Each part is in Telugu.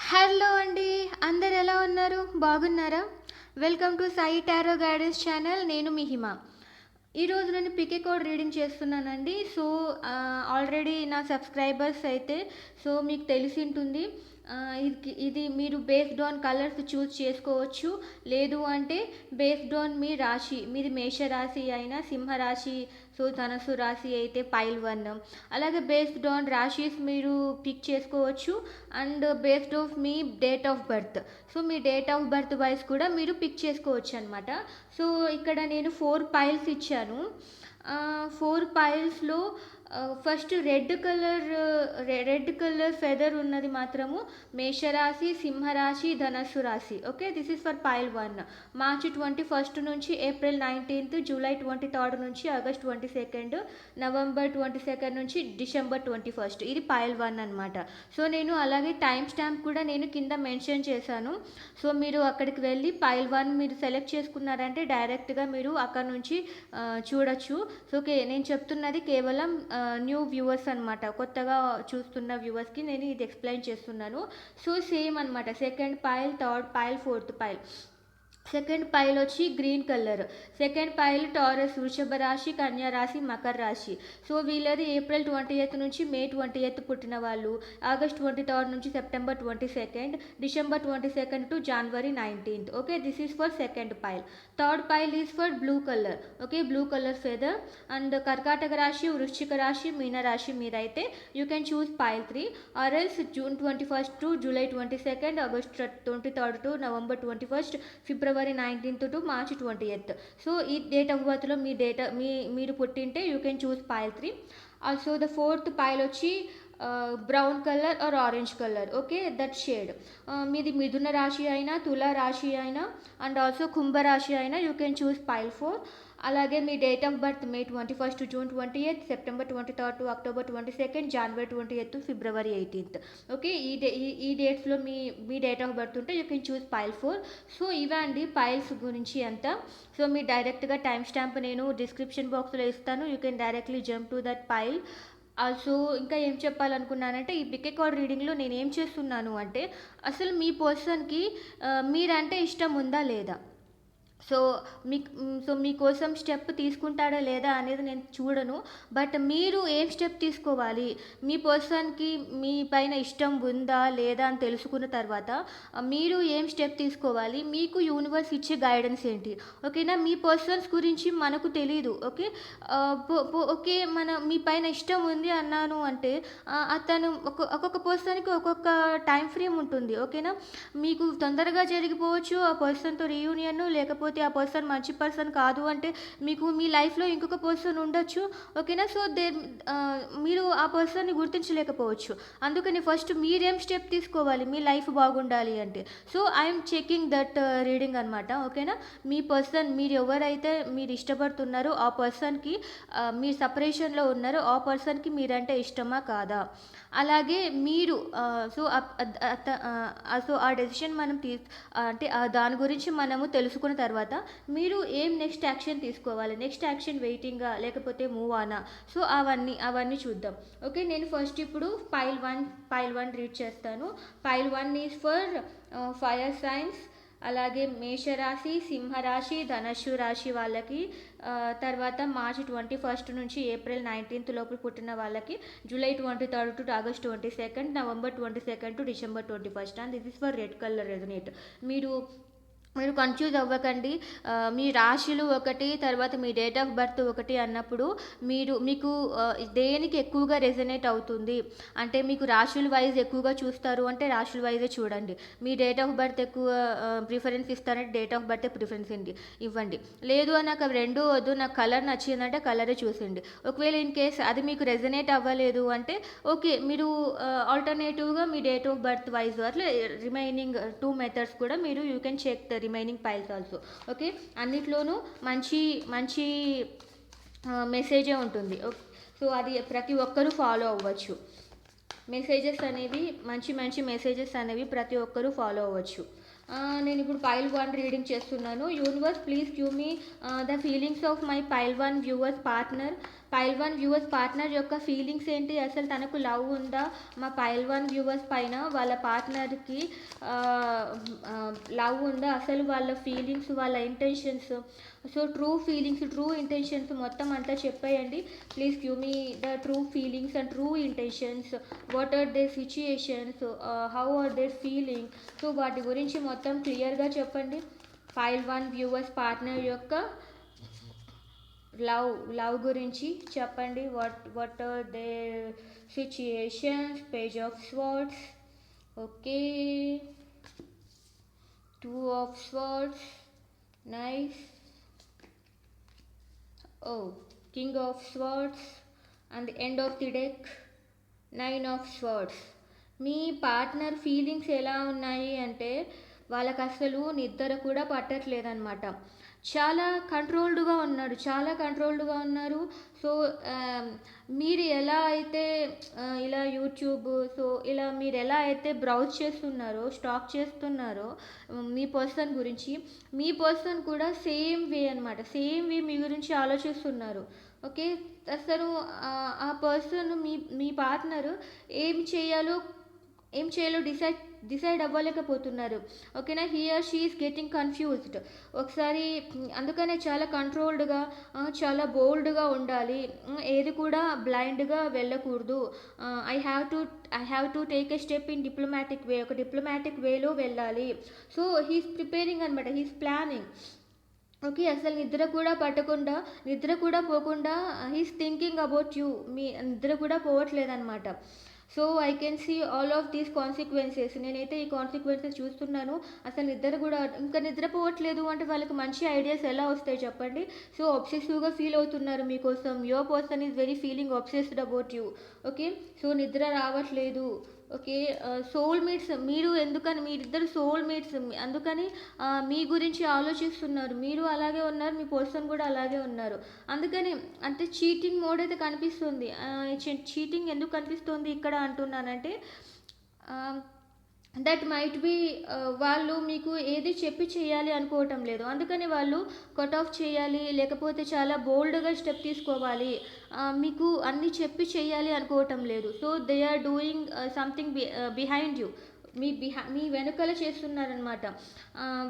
హలో అండి. అందరు ఎలా ఉన్నారు? బాగున్నారా? Welcome to Sai tarot guidance channel. నేను మీ హిమ. ఈరోజు నేను పికే కోడ్ రీడింగ్ చేస్తున్నానండి. సో ఆల్రెడీ నా సబ్స్క్రైబర్స్ అయితే మీకు తెలిసి ఉంటుంది. ఇది మీరు బేస్డ్ ఆన్ కలర్స్ చూస్ చేసుకోవచ్చు. లేదు అంటే బేస్డ్ ఆన్ మీ రాశి, మీది మేషరాశి అయినా సింహరాశి, ధనస్సు రాశి అయితే పైల్ 1, అలాగే బేస్డ్ ఆన్ రాశిస్ మీరు పిక్ చేసుకోవచ్చు. And based of me date of birth, me date of birth wise కూడా మీరు పిక్ చేసుకోవచ్చు అనమాట. ఇక్కడ నేను 4 పైల్స్ ఇచ్చాను. 4 పైల్స్లో ఫస్ట్ రెడ్ కలర్ ఫెదర్ ఉన్నది మాత్రము మేషరాశి, సింహరాశి, ధనస్సు రాశి. Okay, this is for pile 1. మార్చి 21 నుంచి ఏప్రిల్ 19, జూలై 23 నుంచి ఆగస్ట్ 22, నవంబర్ 22 నుంచి డిసెంబర్ 21. ఇది పైల్ 1 అనమాట. నేను అలాగే టైం స్టాంప్ కూడా నేను కింద మెన్షన్ చేశాను. మీరు అక్కడికి వెళ్ళి పైల్ 1 మీరు సెలెక్ట్ చేసుకున్నారంటే డైరెక్ట్గా మీరు అక్కడ నుంచి చూడొచ్చు. నేను చెప్తున్నది కేవలం న్యూ వ్యూవర్స్ అనమాట, కొత్తగా చూస్తున్న వ్యూవర్స్కి నేను ఇది ఎక్స్ప్లెయిన్ చేస్తున్నాను. సేమ్ అనమాట. Second pile, third pile, fourth pile. Second pile వచ్చి green colour. Second pile Taurus, వృషభ రాశి, కన్యా రాశి, మకర రాశి. వీళ్ళది ఏప్రిల్ 20 నుంచి మే 20 పుట్టిన వాళ్ళు, ఆగస్ట్ 23 నుంచి September 22, December 22 to January 19. Okay, this is for second pile. Third pile is for blue colour. Okay, blue colour feather. And కర్కాటక రాశి, వృశ్చిక రాశి, మీన రాశి మీరైతే you can choose pile 3, or else June 21 to July 22, August 23 to November 21, February 19 to March 28. ఈ డేట్ ఆఫ్ బర్త్లో మీరు పుట్టింటే you can choose pile 3. Also the fourth pile వచ్చి brown colour or orange colour. Okay, that shade. మీది మిథున రాశి అయినా, తుల రాశి అయినా, అండ్ ఆల్సో కుంభరాశి అయినా యూ కెన్ చూస్ పైల్ 4. అలాగే మీ date of birth May 21 to June 28, September 23 to October 22, January 28 to February 18. Okay, ఈ డేట్స్లో మీ డేట్ ఆఫ్ బర్త్ ఉంటే యూ కెన్ చూస్ పైల్ 4. ఇవే అండి పైల్స్ గురించి అంతా. మీ డైరెక్ట్గా టైం స్టాంప్ నేను డిస్క్రిప్షన్ బాక్స్లో ఇస్తాను. You can directly jump to that pile. Also ఇంకా ఏం చెప్పాలనుకున్నానంటే, ఈ పిక్ కార్డ్ రీడింగ్లో నేను ఏం చేస్తున్నాను అంటే, అసలు మీ పర్సన్కి మీరంటే ఇష్టం ఉందా లేదా, మీకోసం స్టెప్ తీసుకుంటాడా లేదా అనేది నేను చూడను. బట్ మీరు ఏం స్టెప్ తీసుకోవాలి, మీ పర్సన్కి మీ పైన ఇష్టం ఉందా లేదా అని తెలుసుకున్న తర్వాత మీరు ఏం స్టెప్ తీసుకోవాలి, మీకు యూనివర్స్ ఇచ్చే గైడెన్స్ ఏంటి. ఓకేనా, మీ పర్సన్స్ గురించి మనకు తెలీదు. ఓకే, ఓకే, మీ పైన ఇష్టం ఉంది అన్నాను అంటే అతను ఒక్కొక్క పర్సన్కి ఒక్కొక్క టైం ఫ్రేమ్ ఉంటుంది. ఓకేనా, మీకు తొందరగా జరిగిపోవచ్చు ఆ పర్సన్తో రీయూనియన్, లేకపోతే ఆ పర్సన్ మంచి పర్సన్ కాదు అంటే మీకు మీ లైఫ్లో ఇంకొక పర్సన్ ఉండొచ్చు. ఓకేనా, మీరు ఆ పర్సన్ని గుర్తించలేకపోవచ్చు. అందుకని ఫస్ట్ మీరేం స్టెప్ తీసుకోవాలి మీ లైఫ్ బాగుండాలి అంటే. ఐఎమ్ చెకింగ్ దట్ రీడింగ్ అనమాట. ఓకేనా, మీ పర్సన్ మీరు ఎవరైతే మీరు ఇష్టపడుతున్నారో ఆ పర్సన్కి, మీరు సపరేషన్లో ఉన్నారో ఆ పర్సన్కి మీరంటే ఇష్టమా కాదా. అలాగే మీరు ఆ డెసిషన్ మనం అంటే దాని గురించి మనము తెలుసుకున్న తర్వాత మీరు ఏం నెక్స్ట్ యాక్షన్ తీసుకోవాలి, నెక్స్ట్ యాక్షన్ వెయిటింగా లేకపోతే మూవ్ ఆనా. అవన్నీ చూద్దాం. ఓకే, నేను ఫస్ట్ ఇప్పుడు పైల్ 1 రీడ్ చేస్తాను. Pile 1 is for fire science. అలాగే మేషరాశి, సింహరాశి, ధనస్సు రాశి వాళ్ళకి, తర్వాత మార్చి 21 నుంచి ఏప్రిల్ 19 లోపు పుట్టిన వాళ్ళకి, July 23 to August 22, November 22 to December 21. And this is for red colour resonate. మీరు కన్ఫ్యూజ్ అవ్వకండి. మీ రాశులు ఒకటి, తర్వాత మీ డేట్ ఆఫ్ బర్త్ ఒకటి అన్నప్పుడు మీకు దేనికి ఎక్కువగా రెజనేట్ అవుతుంది అంటే, మీకు రాశుల వైజ్ ఎక్కువగా చూస్తారు అంటే రాశుల వైజే చూడండి. మీ డేట్ ఆఫ్ బర్త్ ఎక్కువ ప్రిఫరెన్స్ ఇస్తారంటే డేట్ ఆఫ్ బర్త్ ప్రిఫరెన్స్ ఇవ్వండి. లేదు అని నాకు రెండు వద్దు, నాకు కలర్ నచ్చిందంటే కలరే చూసిండి. ఒకవేళ ఇన్ కేస్ అది మీకు రెజనేట్ అవ్వలేదు అంటే ఓకే, మీరు ఆల్టర్నేటివ్గా మీ డేట్ ఆఫ్ బర్త్ వైజ్ అట్లా రిమైనింగ్ 2 మెథడ్స్ కూడా మీరు you can check the remaining piles also. Okay, అన్నిట్లోనూ మంచి మెసేజే ఉంటుంది. అది ప్రతి ఒక్కరూ ఫాలో అవ్వచ్చు. మెసేజెస్ అనేవి మంచి మెసేజెస్ అనేవి ప్రతి ఒక్కరూ ఫాలో అవ్వచ్చు. నేను ఇప్పుడు పైల్ 1 రీడింగ్ చేస్తున్నాను. Universe please give me the feelings of my pile 1 viewers partner pile one viewers partner యొక్క ఫీలింగ్స్ ఏంటి, అసలు తనకు లవ్ ఉందా మా పైల్ వన్ వ్యూవర్స్ పైన, వాళ్ళ పార్ట్నర్కి లవ్ ఉందా, అసలు వాళ్ళ ఫీలింగ్స్ వాళ్ళ intentions, so true feelings true intentions మొత్తం అంతా చెప్పేయండి. Please give me the true feelings and true intentions, what are they situations, how are they feeling, so వాటి గురించి మొత్తం క్లియర్గా చెప్పండి. పైల్ వన్ వ్యూవర్స్ పార్ట్నర్ యొక్క లవ్ గురించి చెప్పండి. What are they situations, page of swords, okay, two of swords, nice, oh, king of swords and the end of the deck, nine of swords. Me partner feelings ఎలా ఉన్నాయి అంటే వాళ్ళకి అసలు నిద్ర కూడా పట్టట్లేదన్నమాట. చాలా కంట్రోల్డ్గా ఉన్నాడు, చాలా కంట్రోల్డ్గా ఉన్నారు. సో మీరు ఎలా అయితే ఇలా యూట్యూబ్, సో ఇలా మీరు ఎలా అయితే బ్రౌజ్ చేస్తున్నారో, స్టాక్ చేస్తున్నారో మీ పర్సన్ గురించి, మీ పర్సన్ కూడా సేమ్ వే అనమాట, సేమ్ వే మీ గురించి ఆలోచిస్తున్నారు. ఓకే, అసలు ఆ పర్సన్ మీ పార్ట్నర్ ఏం చేయాలో డిసైడ్ అవ్వలేకపోతున్నారు. ఓకేనా, here she is getting confused. ఒకసారి అందుకనే చాలా కంట్రోల్డ్గా, చాలా బోల్డ్గా ఉండాలి, ఏది కూడా బ్లైండ్గా వెళ్ళకూడదు. I have to take a step in diplomatic way, ఒక డిప్లొమాటిక్ వేలో వెళ్ళాలి. సో హీస్ ప్రిపేరింగ్ అనమాట, హీస్ ప్లానింగ్. ఓకే, అసలు నిద్ర కూడా పోకుండా హీస్ థింకింగ్ అబౌట్ యూ, మీ నిద్ర కూడా పోవట్లేదన్నమాట. So I can see all of these consequences, నేనైతే ఈ కాన్సిక్వెన్సెస్ చూస్తున్నాను. అసలు నిద్రపోవట్లేదు అంటే వాళ్ళకి మంచి ఐడియాస్ ఎలా వస్తాయి చెప్పండి. సో అబ్సెసివ్గా ఫీల్ అవుతున్నారు మీకోసం, your person is very feeling obsessed about you. Okay, so నిద్ర రావట్లేదు. ఓకే, సోల్మేట్స్ మీరిద్దరు సోల్మేట్స్, అందుకని మీ గురించి ఆలోచిస్తున్నారు. మీరు అలాగే ఉన్నారు, మీ పర్సన్ కూడా అలాగే ఉన్నారు. అందుకని అంటే చీటింగ్ మోడ్ అయితే కనిపిస్తుంది. చీటింగ్ ఎందుకు కనిపిస్తుంది ఇక్కడ అంటున్నానంటే, దట్ మైట్ బి వాళ్ళు మీకు ఏది చెప్పి చేయాలి అనుకోవటం లేదు, అందుకని వాళ్ళు కట్ ఆఫ్ చేయాలి, లేకపోతే చాలా బోల్డ్గా స్టెప్ తీసుకోవాలి, మీకు అన్నీ చెప్పి చేయాలి అనుకోవటం లేదు. So they are doing something behind you, మీ వెనుకల చేస్తున్నారనమాట.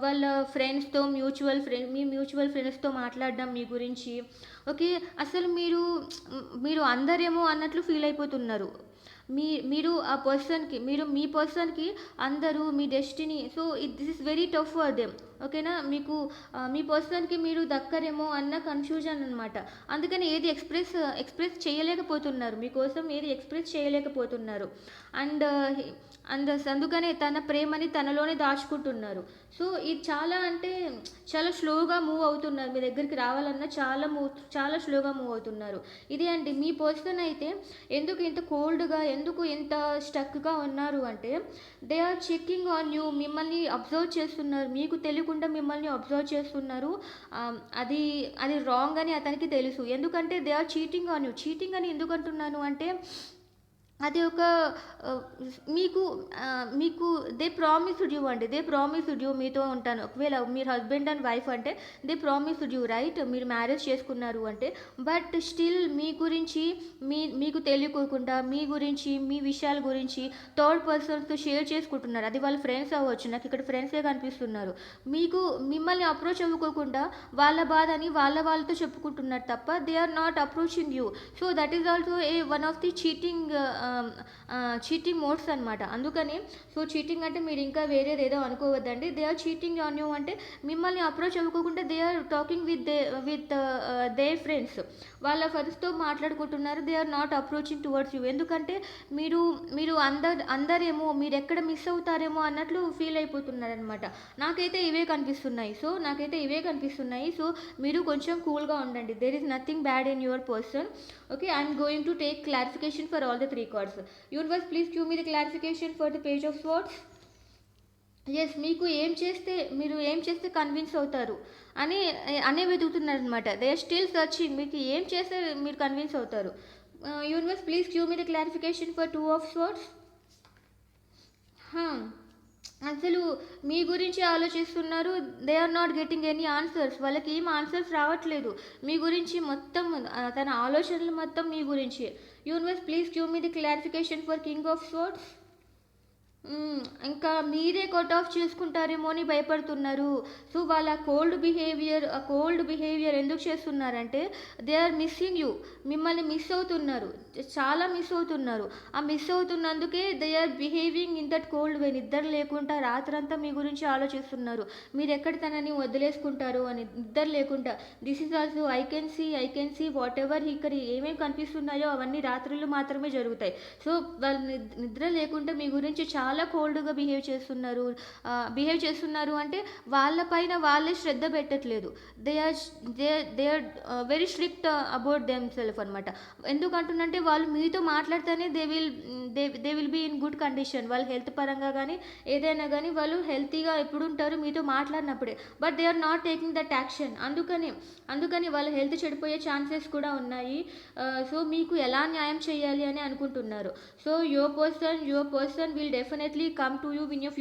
వాళ్ళ ఫ్రెండ్స్తో మీ మ్యూచువల్ ఫ్రెండ్స్తో మాట్లాడడం మీ గురించి. ఓకే, అసలు మీరు అందరేమో అన్నట్లు ఫీల్ అయిపోతున్నారు. మీరు ఆ పర్సన్కి, మీ పర్సన్కి అందరూ మీ destiny. So this is very tough for them. ఓకేనా, మీ పర్సన్కి మీరు దక్కరేమో అన్న కన్ఫ్యూజన్ అనమాట. అందుకని ఏది ఎక్స్ప్రెస్ చేయలేకపోతున్నారు, మీకోసం ఏది ఎక్స్ప్రెస్ చేయలేకపోతున్నారు. అండ్ అందుకనే తన ప్రేమని తనలోనే దాచుకుంటున్నారు. సో ఇది చాలా స్లోగా మూవ్ అవుతున్నారు, మీ దగ్గరికి రావాలన్నా చాలా స్లోగా మూవ్ అవుతున్నారు. ఇదే అండి మీ పర్సన్ అయితే ఎందుకు ఇంత కోల్డ్గా, ఎందుకు ఇంత స్టక్గా ఉన్నారు అంటే, they are checking on you, మిమ్మల్ని అబ్జర్వ్ చేస్తున్నారు, మీకు తెలియకుండా మిమ్మల్ని అబ్జర్వ్ చేస్తున్నారు. అది రాంగ్ అని అతనికి తెలుసు, ఎందుకంటే they are cheating on you. Cheating అని ఎందుకు అంటున్నాను అంటే, అది ఒక మీకు దే ప్రామిస్డ్ యూ అండి, దే ప్రామిస్డ్ యూ మీతో ఉంటాను. ఒకవేళ మీరు హస్బెండ్ అండ్ వైఫ్ అంటే దే ప్రామిస్డ్ యూ, రైట్, మీరు మ్యారేజ్ చేసుకున్నారు అంటే. బట్ స్టిల్ మీ గురించి మీకు తెలియకోకుండా మీ గురించి, మీ విషయాల గురించి థర్డ్ పర్సన్స్తో షేర్ చేసుకుంటున్నారు. అది వాళ్ళ ఫ్రెండ్స్ అవ్వచ్చు, నాకు ఇక్కడ ఫ్రెండ్సే కనిపిస్తున్నారు. మిమ్మల్ని అప్రోచ్ అవ్వకోకుండా వాళ్ళ బాధని వాళ్ళతో చెప్పుకుంటున్నారు తప్ప they are not approaching you. So that is also one of the cheating modes అనమాట. అందుకని సో చీటింగ్ అంటే మీరు ఇంకా వేరేది ఏదో అనుకోవద్దండి. They are cheating on you అంటే మిమ్మల్ని అప్రోచ్ అవ్వకుండా they are talking with their friends, వాళ్ళ ఫ్రెండ్స్తో మాట్లాడుకుంటున్నారు. They are not approaching towards you. ఎందుకంటే మీరు అందరేమో మీరు ఎక్కడ మిస్ అవుతారేమో అన్నట్లు ఫీల్ అయిపోతున్నారనమాట. నాకైతే ఇవే కనిపిస్తున్నాయి. సో మీరు కొంచెం కూల్గా ఉండండి. There is nothing bad in your person. Okay, I'm going to take clarification for all the 3 cards. Universe, please give me the clarification for the page of swords. Yes, మీరు ఏం చేస్తే కన్విన్స్ అవుతారు అనే వెతుకుతున్నారు అనమాట. దే ఆర్ స్టిల్ సర్చింగ్, మీకు ఏం చేస్తే మీరు కన్విన్స్ అవుతారు. Universe, please give me the clarification for 2 of swords. అసలు మీ గురించి ఆలోచిస్తున్నారు. They are not getting any answers. వాళ్ళకి ఏం ఆన్సర్స్ రావట్లేదు. మీ గురించి మొత్తం తన ఆలోచనలు మొత్తం మీ గురించి. Universe please give me the clarification for king of swords. ఇంకా మీరే కట్ ఆఫ్ చేసుకుంటారేమో అని భయపడుతున్నారు. సో వాళ్ళ కోల్డ్ బిహేవియర్ ఎందుకు చేస్తున్నారంటే దే ఆర్ మిస్సింగ్ యూ. మిమ్మల్ని మిస్ అవుతున్నారు, చాలా మిస్ అవుతున్నారు. ఆ మిస్ అవుతున్నందుకే they are behaving in that cold way. నిద్ర లేకుండా రాత్రంతా మీ గురించి ఆలోచిస్తున్నారు. మీరు ఎక్కడ తనని వదిలేసుకుంటారు అని నిద్ర లేకుండా. This is also I can see whatever ఇక్కడ ఏమేమి కనిపిస్తున్నాయో అవన్నీ రాత్రులు మాత్రమే జరుగుతాయి. సో వాళ్ళు నిద్ర లేకుండా మీ గురించి చాలా కోల్డ్గా బిహేవ్ చేస్తున్నారు అంటే వాళ్ళపైన వాళ్ళే శ్రద్ధ పెట్టట్లేదు. They are they are very strict about them self అనమాట. ఎందుకంటున్నంటే వాళ్ళు మీతో మాట్లాడితేనే they will be in good condition. వాళ్ళ హెల్త్ పరంగా కానీ ఏదైనా కానీ వాళ్ళు హెల్తీగా ఎప్పుడు ఉంటారు మీతో మాట్లాడినప్పుడే. But they are not taking that action. అందుకని వాళ్ళ హెల్త్ చెడిపోయే ఛాన్సెస్ కూడా ఉన్నాయి. సో మీకు ఎలా న్యాయం చేయాలి అని అనుకుంటున్నారు. So your person will definitely come to you in your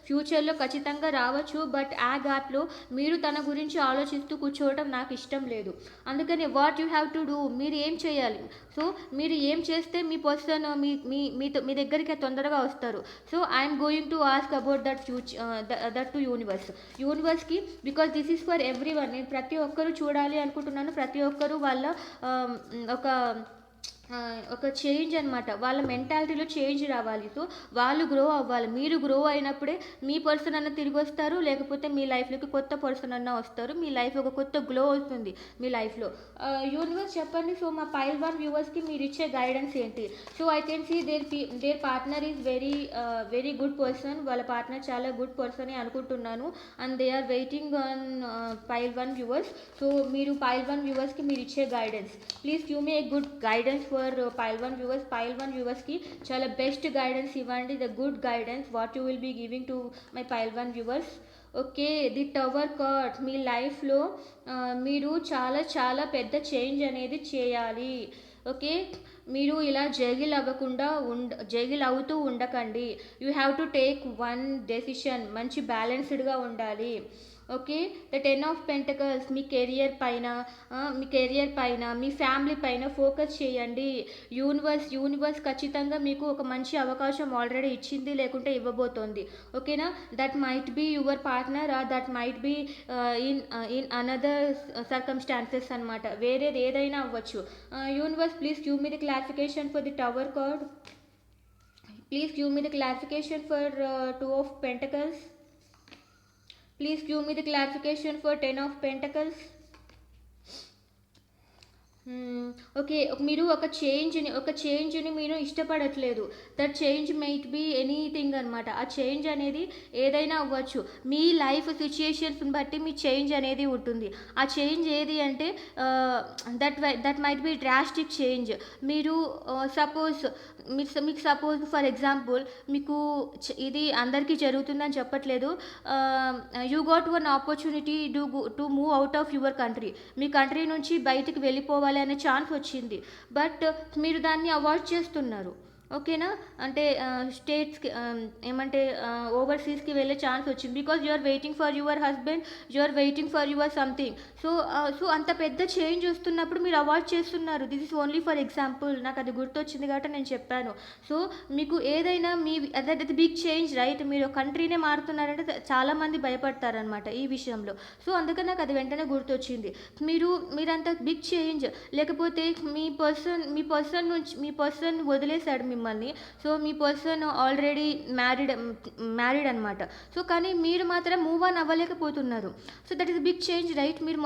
ఫ్యూచర్లో ఖచ్చితంగా రావచ్చు. బట్ ఆ గ్యాప్లో మీరు తన గురించి ఆలోచిస్తూ కూర్చోవడం నాకు ఇష్టం లేదు. అందుకని what you have to do, మీరు ఏం చేయాలి. సో మీరు ఏం చేస్తే మీ పర్సన్ మీ దగ్గరికి తొందరగా వస్తారు. So I'm going to ask about that to యూనివర్స్కి because this is for every one. నేను ప్రతి ఒక్కరూ చూడాలి అనుకుంటున్నాను. ప్రతి ఒక్కరూ వాళ్ళ ఒక ఒక చేంజ్ అనమాట. వాళ్ళ మెంటాలిటీలో చేంజ్ రావాలి. సో వాళ్ళు గ్రో అవ్వాలి. మీరు గ్రో అయినప్పుడే మీ పర్సన్ అన్న తిరిగి వస్తారు, లేకపోతే మీ లైఫ్లోకి కొత్త పర్సన్ అన్న వస్తారు. మీ లైఫ్ ఒక కొత్త గ్లో వస్తుంది మీ లైఫ్లో. యూనివర్స్ చెప్పండి. సో మా పైల్ 1 వ్యూవర్స్కి మీరు ఇచ్చే గైడెన్స్ ఏంటి? So I can see their partner is very good person. వాళ్ళ పార్ట్నర్ చాలా గుడ్ పర్సన్ అనుకుంటున్నాను. And they are waiting on pile 1 viewers. So మీరు పైల్ 1 వ్యూవర్స్కి మీరు ఇచ్చే guidance please give me a good guidance for pile 1 వ్యూవర్స్కి చాలా బెస్ట్ గైడెన్స్ ఇవ్వండి. The good guidance what you will be giving to my pile 1 viewers. Okay, the tower card. మీ లైఫ్లో మీరు చాలా చాలా పెద్ద చేంజ్ అనేది చేయాలి. ఓకే, మీరు ఇలా జగిల్ అవుతూ ఉండకండి. You have to take one decision. మంచి బ్యాలెన్స్డ్గా ఉండాలి. Okay, the 10 of pentacles. Me career పైన మీ ఫ్యామిలీ పైన ఫోకస్ చేయండి. యూనివర్స్ ఖచ్చితంగా మీకు ఒక మంచి అవకాశం ఆల్రెడీ ఇచ్చింది, లేకుంటే ఇవ్వబోతోంది. ఓకేనా? That might be your partner or that might be in another circumstances అనమాట. వేరేది ఏదైనా అవ్వచ్చు. Universe please give me the clarification for the tower card. Please give me the clarification for 2 of Pentacles. Please give me the clarification for 10 of Pentacles. Okay, మీరు ఒక చేంజ్ని మీరు ఇష్టపడట్లేదు. That change might be anything అనమాట. ఆ చేంజ్ అనేది ఏదైనా అవ్వచ్చు. మీ లైఫ్ సిచ్యుయేషన్స్ని బట్టి మీ చేంజ్ అనేది ఉంటుంది. ఆ చేంజ్ ఏది అంటే that might be drastic change. మీరు సపోజ్ ఫర్ ఎగ్జాంపుల్ మీకు ఇది అందరికీ జరుగుతుందని చెప్పట్లేదు. You got one opportunity to move out of your country. మీ కంట్రీ నుంచి బయటికి వెళ్ళిపోవాలి అనే ఛాన్స్ వచ్చింది. బట్ మీరు దాన్ని అవాయిడ్ చేస్తున్నారు. ఓకేనా? అంటే స్టేట్స్కి ఏమంటే ఓవర్సీస్కి వెళ్ళే ఛాన్స్ వచ్చింది. Because you are waiting for your husband, you are waiting for your something. So అంత పెద్ద చేంజ్ వస్తున్నప్పుడు మీరు అవాయిడ్ చేస్తున్నారు. This is only for example. నాకు అది గుర్తొచ్చింది కాబట్టి నేను చెప్పాను. సో మీకు ఏదైనా అది బిగ్ చేంజ్ రైట్. మీరు కంట్రీనే మారుతున్నారంటే చాలామంది భయపడతారనమాట ఈ విషయంలో. సో అందుకని నాకు అది వెంటనే గుర్తొచ్చింది. మీరంత బిగ్ చేంజ్ లేకపోతే మీ పర్సన్ వదిలేశాడు మిమ్మల్ని. సో మీ పర్సన్ ఆల్రెడీ మ్యారీడ్ అనమాట. సో కానీ మీరు మాత్రం మూవ్ ఆన్ అవ్వలేకపోతున్నారు. So that is big change right. మీరు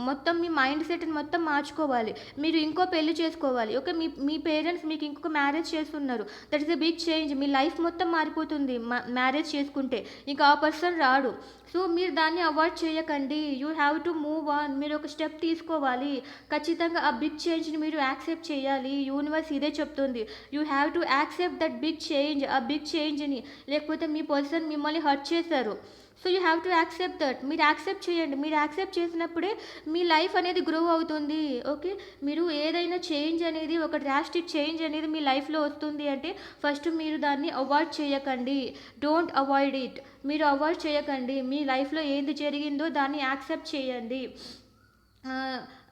మొత్తం మీ మైండ్ సెట్ని మొత్తం మార్చుకోవాలి. మీరు ఇంకో పెళ్లి చేసుకోవాలి. ఓకే, మీ పేరెంట్స్ మీకు ఇంకొక మ్యారేజ్ చేస్తున్నారు. That is a big change. మీ లైఫ్ మొత్తం మారిపోతుంది మ్యారేజ్ చేసుకుంటే. ఇంకా ఆ పర్సన్ రాడు. సో మీరు దాన్ని అవాయిడ్ చేయకండి. You have to move on. మీరు ఒక స్టెప్ తీసుకోవాలి. ఖచ్చితంగా ఆ బిగ్ చేంజ్ని మీరు యాక్సెప్ట్ చేయాలి. యూనివర్స్ ఇదే చెప్తుంది. You have to accept that big change, ఆ బిగ్ చేంజ్ని. లేకపోతే మీ పర్సన్ మిమ్మల్ని హర్ట్ చేశారు, so you have to accept that. మీరు యాక్సెప్ట్ చేయండి. మీరు యాక్సెప్ట్ చేసినప్పుడే మీ లైఫ్ అనేది గ్రో అవుతుంది. ఓకే, మీరు ఏదైనా చేంజ్ అనేది, ఒక డ్రాస్టిక్ చేంజ్ అనేది మీ లైఫ్లో వస్తుంది అంటే ఫస్ట్ మీరు దాన్ని అవాయిడ్ చేయకండి. Don't avoid it. మీరు అవాయిడ్ చేయకండి. మీ లైఫ్లో ఏది జరిగిందో దాన్ని యాక్సెప్ట్ చేయండి.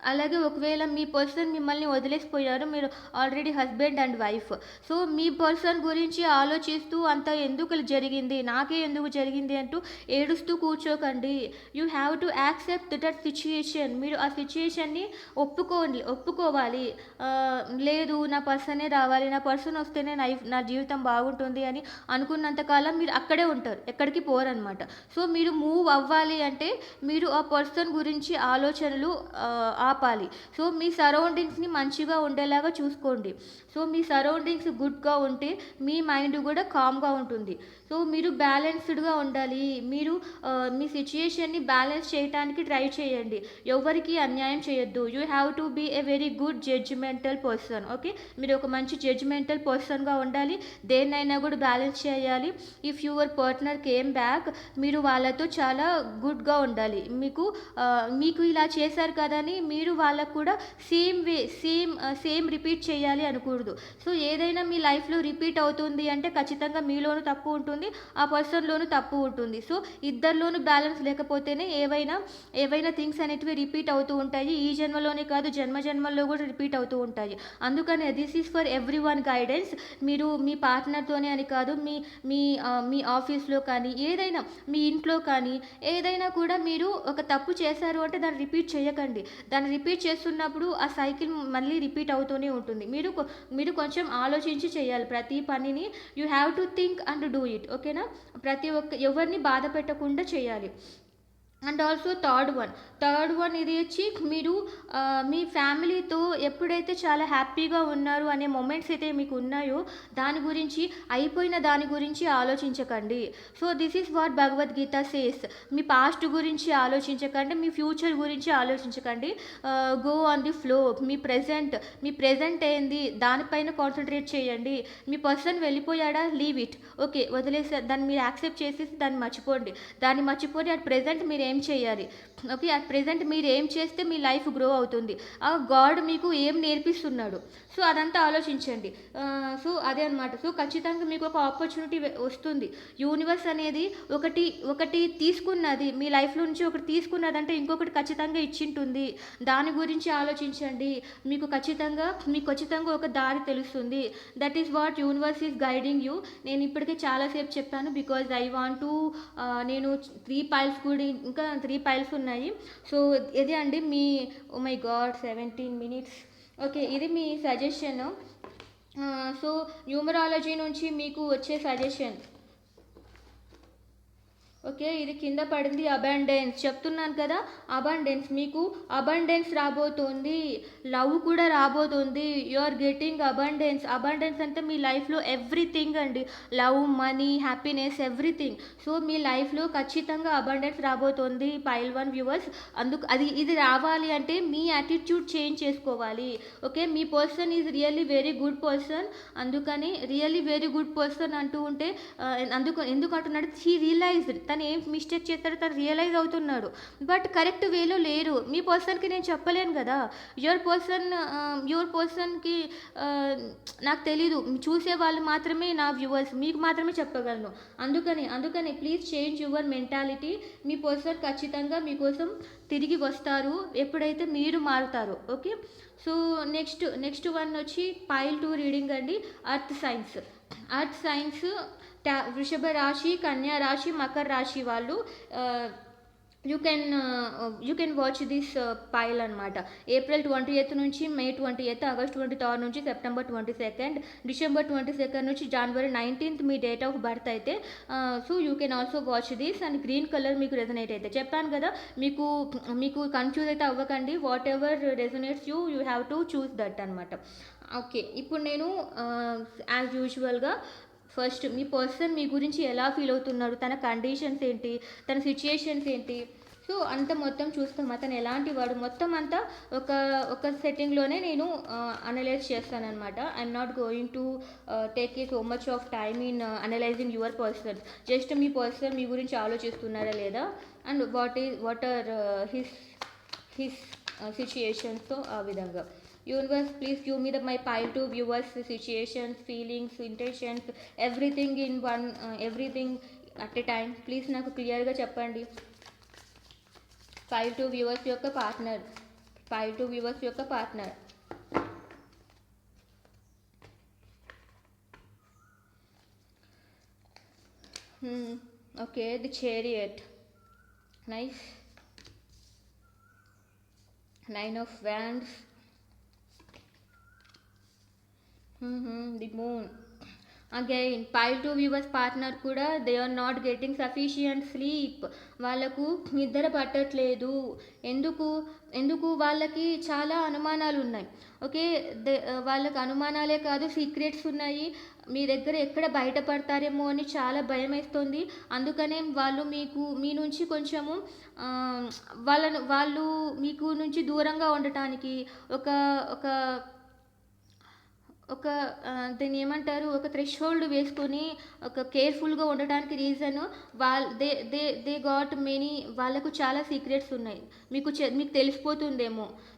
అలాగే ఒకవేళ మీ పర్సన్ మిమ్మల్ని వదిలేసిపోయారు, మీరు already husband and wife, so మీ పర్సన్ గురించి ఆలోచిస్తూ అంత ఎందుకు జరిగింది, నాకే ఎందుకు జరిగింది అంటూ ఏడుస్తూ కూర్చోకండి. You have to accept that situation. మీరు ఆ సిచ్యుయేషన్ని ఒప్పుకోవాలి. లేదు, నా పర్సనే రావాలి, నా పర్సన్ వస్తేనే నా జీవితం బాగుంటుంది అని అనుకున్నంతకాలం మీరు అక్కడే ఉంటారు, ఎక్కడికి పోరనమాట. సో మీరు మూవ్ అవ్వాలి అంటే మీరు ఆ పర్సన్ గురించి ఆలోచనలు ఆపాలి. సో మీ సరౌండింగ్స్ని మంచిగా ఉండేలాగా చూసుకోండి. సో మీ సరౌండింగ్స్ గుడ్గా ఉంటే మీ మైండ్ కూడా కామ్గా ఉంటుంది. సో మీరు బ్యాలెన్స్డ్గా ఉండాలి. మీరు మీ సిచ్యుయేషన్ని బ్యాలెన్స్ చేయడానికి ట్రై చేయండి. ఎవరికి అన్యాయం చేయొద్దు. You have to be a very good judgemental person. Okay, మీరు ఒక మంచి జడ్జిమెంటల్ పర్సన్గా ఉండాలి. దేన్నైనా కూడా బ్యాలెన్స్ చేయాలి. If your partner came back, మీరు వాళ్ళతో చాలా గుడ్గా ఉండాలి. మీకు ఇలా చేశారు కదని మీరు వాళ్ళకు కూడా సేమ్ రిపీట్ చేయాలి అనకూడదు. సో ఏదైనా మీ లైఫ్లో రిపీట్ అవుతుంది అంటే ఖచ్చితంగా మీలోనూ తప్పు ఉంటుంది, ఆ పర్సన్లోనూ తప్పు ఉంటుంది. సో ఇద్దరిలోనూ బ్యాలెన్స్ లేకపోతేనే ఏవైనా థింగ్స్ అనేటివి రిపీట్ అవుతూ ఉంటాయి. ఈ జన్మలోనే కాదు, జన్మల్లో కూడా రిపీట్ అవుతూ ఉంటాయి. అందుకనే this is for every one guidance. మీరు మీ పార్ట్నర్తోనే అని కాదు, మీ ఆఫీస్లో కానీ, ఏదైనా మీ ఇంట్లో కానీ, ఏదైనా కూడా మీరు ఒక తప్పు చేశారు అంటే దాన్ని రిపీట్ చేయకండి. దాన్ని రిపీట్ చేస్తున్నప్పుడు ఆ సైకిల్ మళ్ళీ రిపీట్ అవుతూనే ఉంటుంది. మీరు కొంచెం ఆలోచించి చేయాలి ప్రతి పనిని. You have to think and do it. ఓకేనా, ఎవరిని బాధ పెట్టకుండా చేయాలి. అండ్ ఆల్సో థర్డ్ వన్ ఇది వచ్చి, మీరు మీ ఫ్యామిలీతో ఎప్పుడైతే చాలా హ్యాపీగా ఉన్నారు అనే మూమెంట్స్ అయితే మీకు ఉన్నాయో అయిపోయిన దాని గురించి ఆలోచించకండి. So this is what Bhagavad Gita says. Me past గురించి ఆలోచించకండి, మీ ఫ్యూచర్ గురించి ఆలోచించకండి. Go on the flow. Me present ఏంది దానిపైన కాన్సన్ట్రేట్ చేయండి. మీ పర్సన్ వెళ్ళిపోయాడా, లీవ్ ఇట్. ఓకే, వదిలేసా, దాన్ని మీరు యాక్సెప్ట్ చేసేసి దాన్ని మర్చిపోండి. అట్ ప్రెజెంట్ మీరు ఏం చేయాలి. ఓకే, అట్ ప్రెజెంట్ మీరు ఏం చేస్తే మీ లైఫ్ గ్రో అవుతుంది, ఆ గాడ్ మీకు ఏం నేర్పిస్తున్నాడు, సో అదంతా ఆలోచించండి. సో అదే అనమాట. సో ఖచ్చితంగా మీకు ఒక ఆపర్చునిటీ వస్తుంది. యూనివర్స్ అనేది ఒకటి తీసుకున్నది, మీ లైఫ్లో నుంచి ఒకటి తీసుకున్నదంటే ఇంకొకటి ఖచ్చితంగా ఇచ్చింటుంది. దాని గురించి ఆలోచించండి. మీకు ఖచ్చితంగా ఒక దారి తెలుస్తుంది. That is what universe is guiding you. నేను ఇప్పటికే చాలాసేపు చెప్పాను, బికాజ్ ఐ వాంట్ టు, నేను 3 piles కూడా, ఇంకా 3 piles ఉన్నాయి. సో ఇది అండి మీ, oh my god 17 minutes. Okay, ఇది మీ సజెషన్. సో న్యూమరాలజీ నుంచి మీకు వచ్చే సజెషన్. ఓకే, ఇది కింద పడింది అబండెన్స్. చెప్తున్నాను కదా, మీకు అబండెన్స్ రాబోతుంది, లవ్ కూడా రాబోతుంది. యు ఆర్ గెటింగ్ అబండెన్స్ అంటే మీ లైఫ్లో ఎవ్రీథింగ్ అండి. Love, money, happiness, everything. So మీ లైఫ్లో ఖచ్చితంగా అబండెన్స్ రాబోతుంది పైల్ 1 వ్యూవర్స్. ఇది రావాలి అంటే మీ యాటిట్యూడ్ చేంజ్ చేసుకోవాలి. Okay, me person is really very good person. అందుకని రియల్లీ వెరీ గుడ్ పర్సన్ అంటూ ఉంటే ఎందుకు అంటున్నాడు, హీ రియలైజ్డ్, తను ఏం మిస్టేక్ చేస్తాడో తను రియలైజ్ అవుతున్నాడు, బట్ కరెక్ట్ వేలో లేరు. మీ పర్సన్కి నేను చెప్పలేను కదా, యువర్ పర్సన్కి నాకు తెలీదు, చూసే వాళ్ళు మాత్రమే నా వ్యూవర్స్, మీకు మాత్రమే చెప్పగలను. అందుకని please change your mentality. Me person ఖచ్చితంగా మీకోసం తిరిగి వస్తారు ఎప్పుడైతే మీరు మారుతారో. ఓకే, సో నెక్స్ట్ వన్ వచ్చి పైల్ 2 రీడింగ్ అండి. అర్త్ సైన్స్ వృషభ రాశి, కన్యా రాశి, మకర రాశి వాళ్ళు you can watch this pile అనమాట. ఏప్రిల్ 28 నుంచి మే 28, ఆగస్ట్ 23 నుంచి సెప్టెంబర్ 22, డిసెంబర్ 22 నుంచి జనవరి 19 మీ డేట్ ఆఫ్ బర్త్ అయితే. So you can also watch this. And green colour మీకు రెజనేట్ అయితే, చెప్పాను కదా, మీకు కన్ఫ్యూజ్ అయితే అవ్వకండి. What ever resonates you have to choose that అనమాట. ఓకే, ఇప్పుడు నేను యాజ్ యూజువల్గా ఫస్ట్ మీ పర్సన్ మీ గురించి ఎలా ఫీల్ అవుతున్నారు, తన కండిషన్స్ ఏంటి, తన సిచ్యుయేషన్స్ ఏంటి, సో అంత మొత్తం చూస్తాం అతను ఎలాంటి వాడు మొత్తం అంతా ఒక ఒక సెట్టింగ్లోనే నేను అనలైజ్ చేస్తానన్నమాట. I'm not going to take a so much of time in analysing your person. Just మీ పర్సన్ మీ గురించి ఆలోచిస్తున్నారా లేదా, అండ్ వాట్ ఆర్ హిస్ సిచ్యుయేషన్స్తో ఆ విధంగా. Universe please give me my pile two viewers situations, feelings, intentions, everything in one, everything at a time. ప్లీజ్ నాకు క్లియర్గా చెప్పండి. 5 to వ్యూవర్స్ యొక్క పార్ట్నర్, 5 to వ్యూవర్స్ యొక్క partner. Okay, the chariot, nice. 9 of wands, the moon. Again pile two viewers partner కూడా they are not getting sufficient sleep. వాళ్ళకు నిద్ర పట్టట్లేదు. ఎందుకు వాళ్ళకి చాలా అనుమానాలు ఉన్నాయి. ఓకే, వాళ్ళకి అనుమానాలే కాదు, సీక్రెట్స్ ఉన్నాయి. మీ దగ్గర ఎక్కడ బయటపడతారేమో అని చాలా భయం వేస్తుంది. అందుకనే వాళ్ళు మీ నుంచి కొంచెము వాళ్ళు మీకు నుంచి దూరంగా ఉండటానికి ఒక ఒక ఒక దీన్ని ఏమంటారు, ఒక థ్రెషోల్డ్ వేసుకొని ఒక కేర్ఫుల్గా ఉండడానికి రీజన్ దే గాట్ మెనీ. వాళ్ళకు చాలా సీక్రెట్స్ ఉన్నాయి.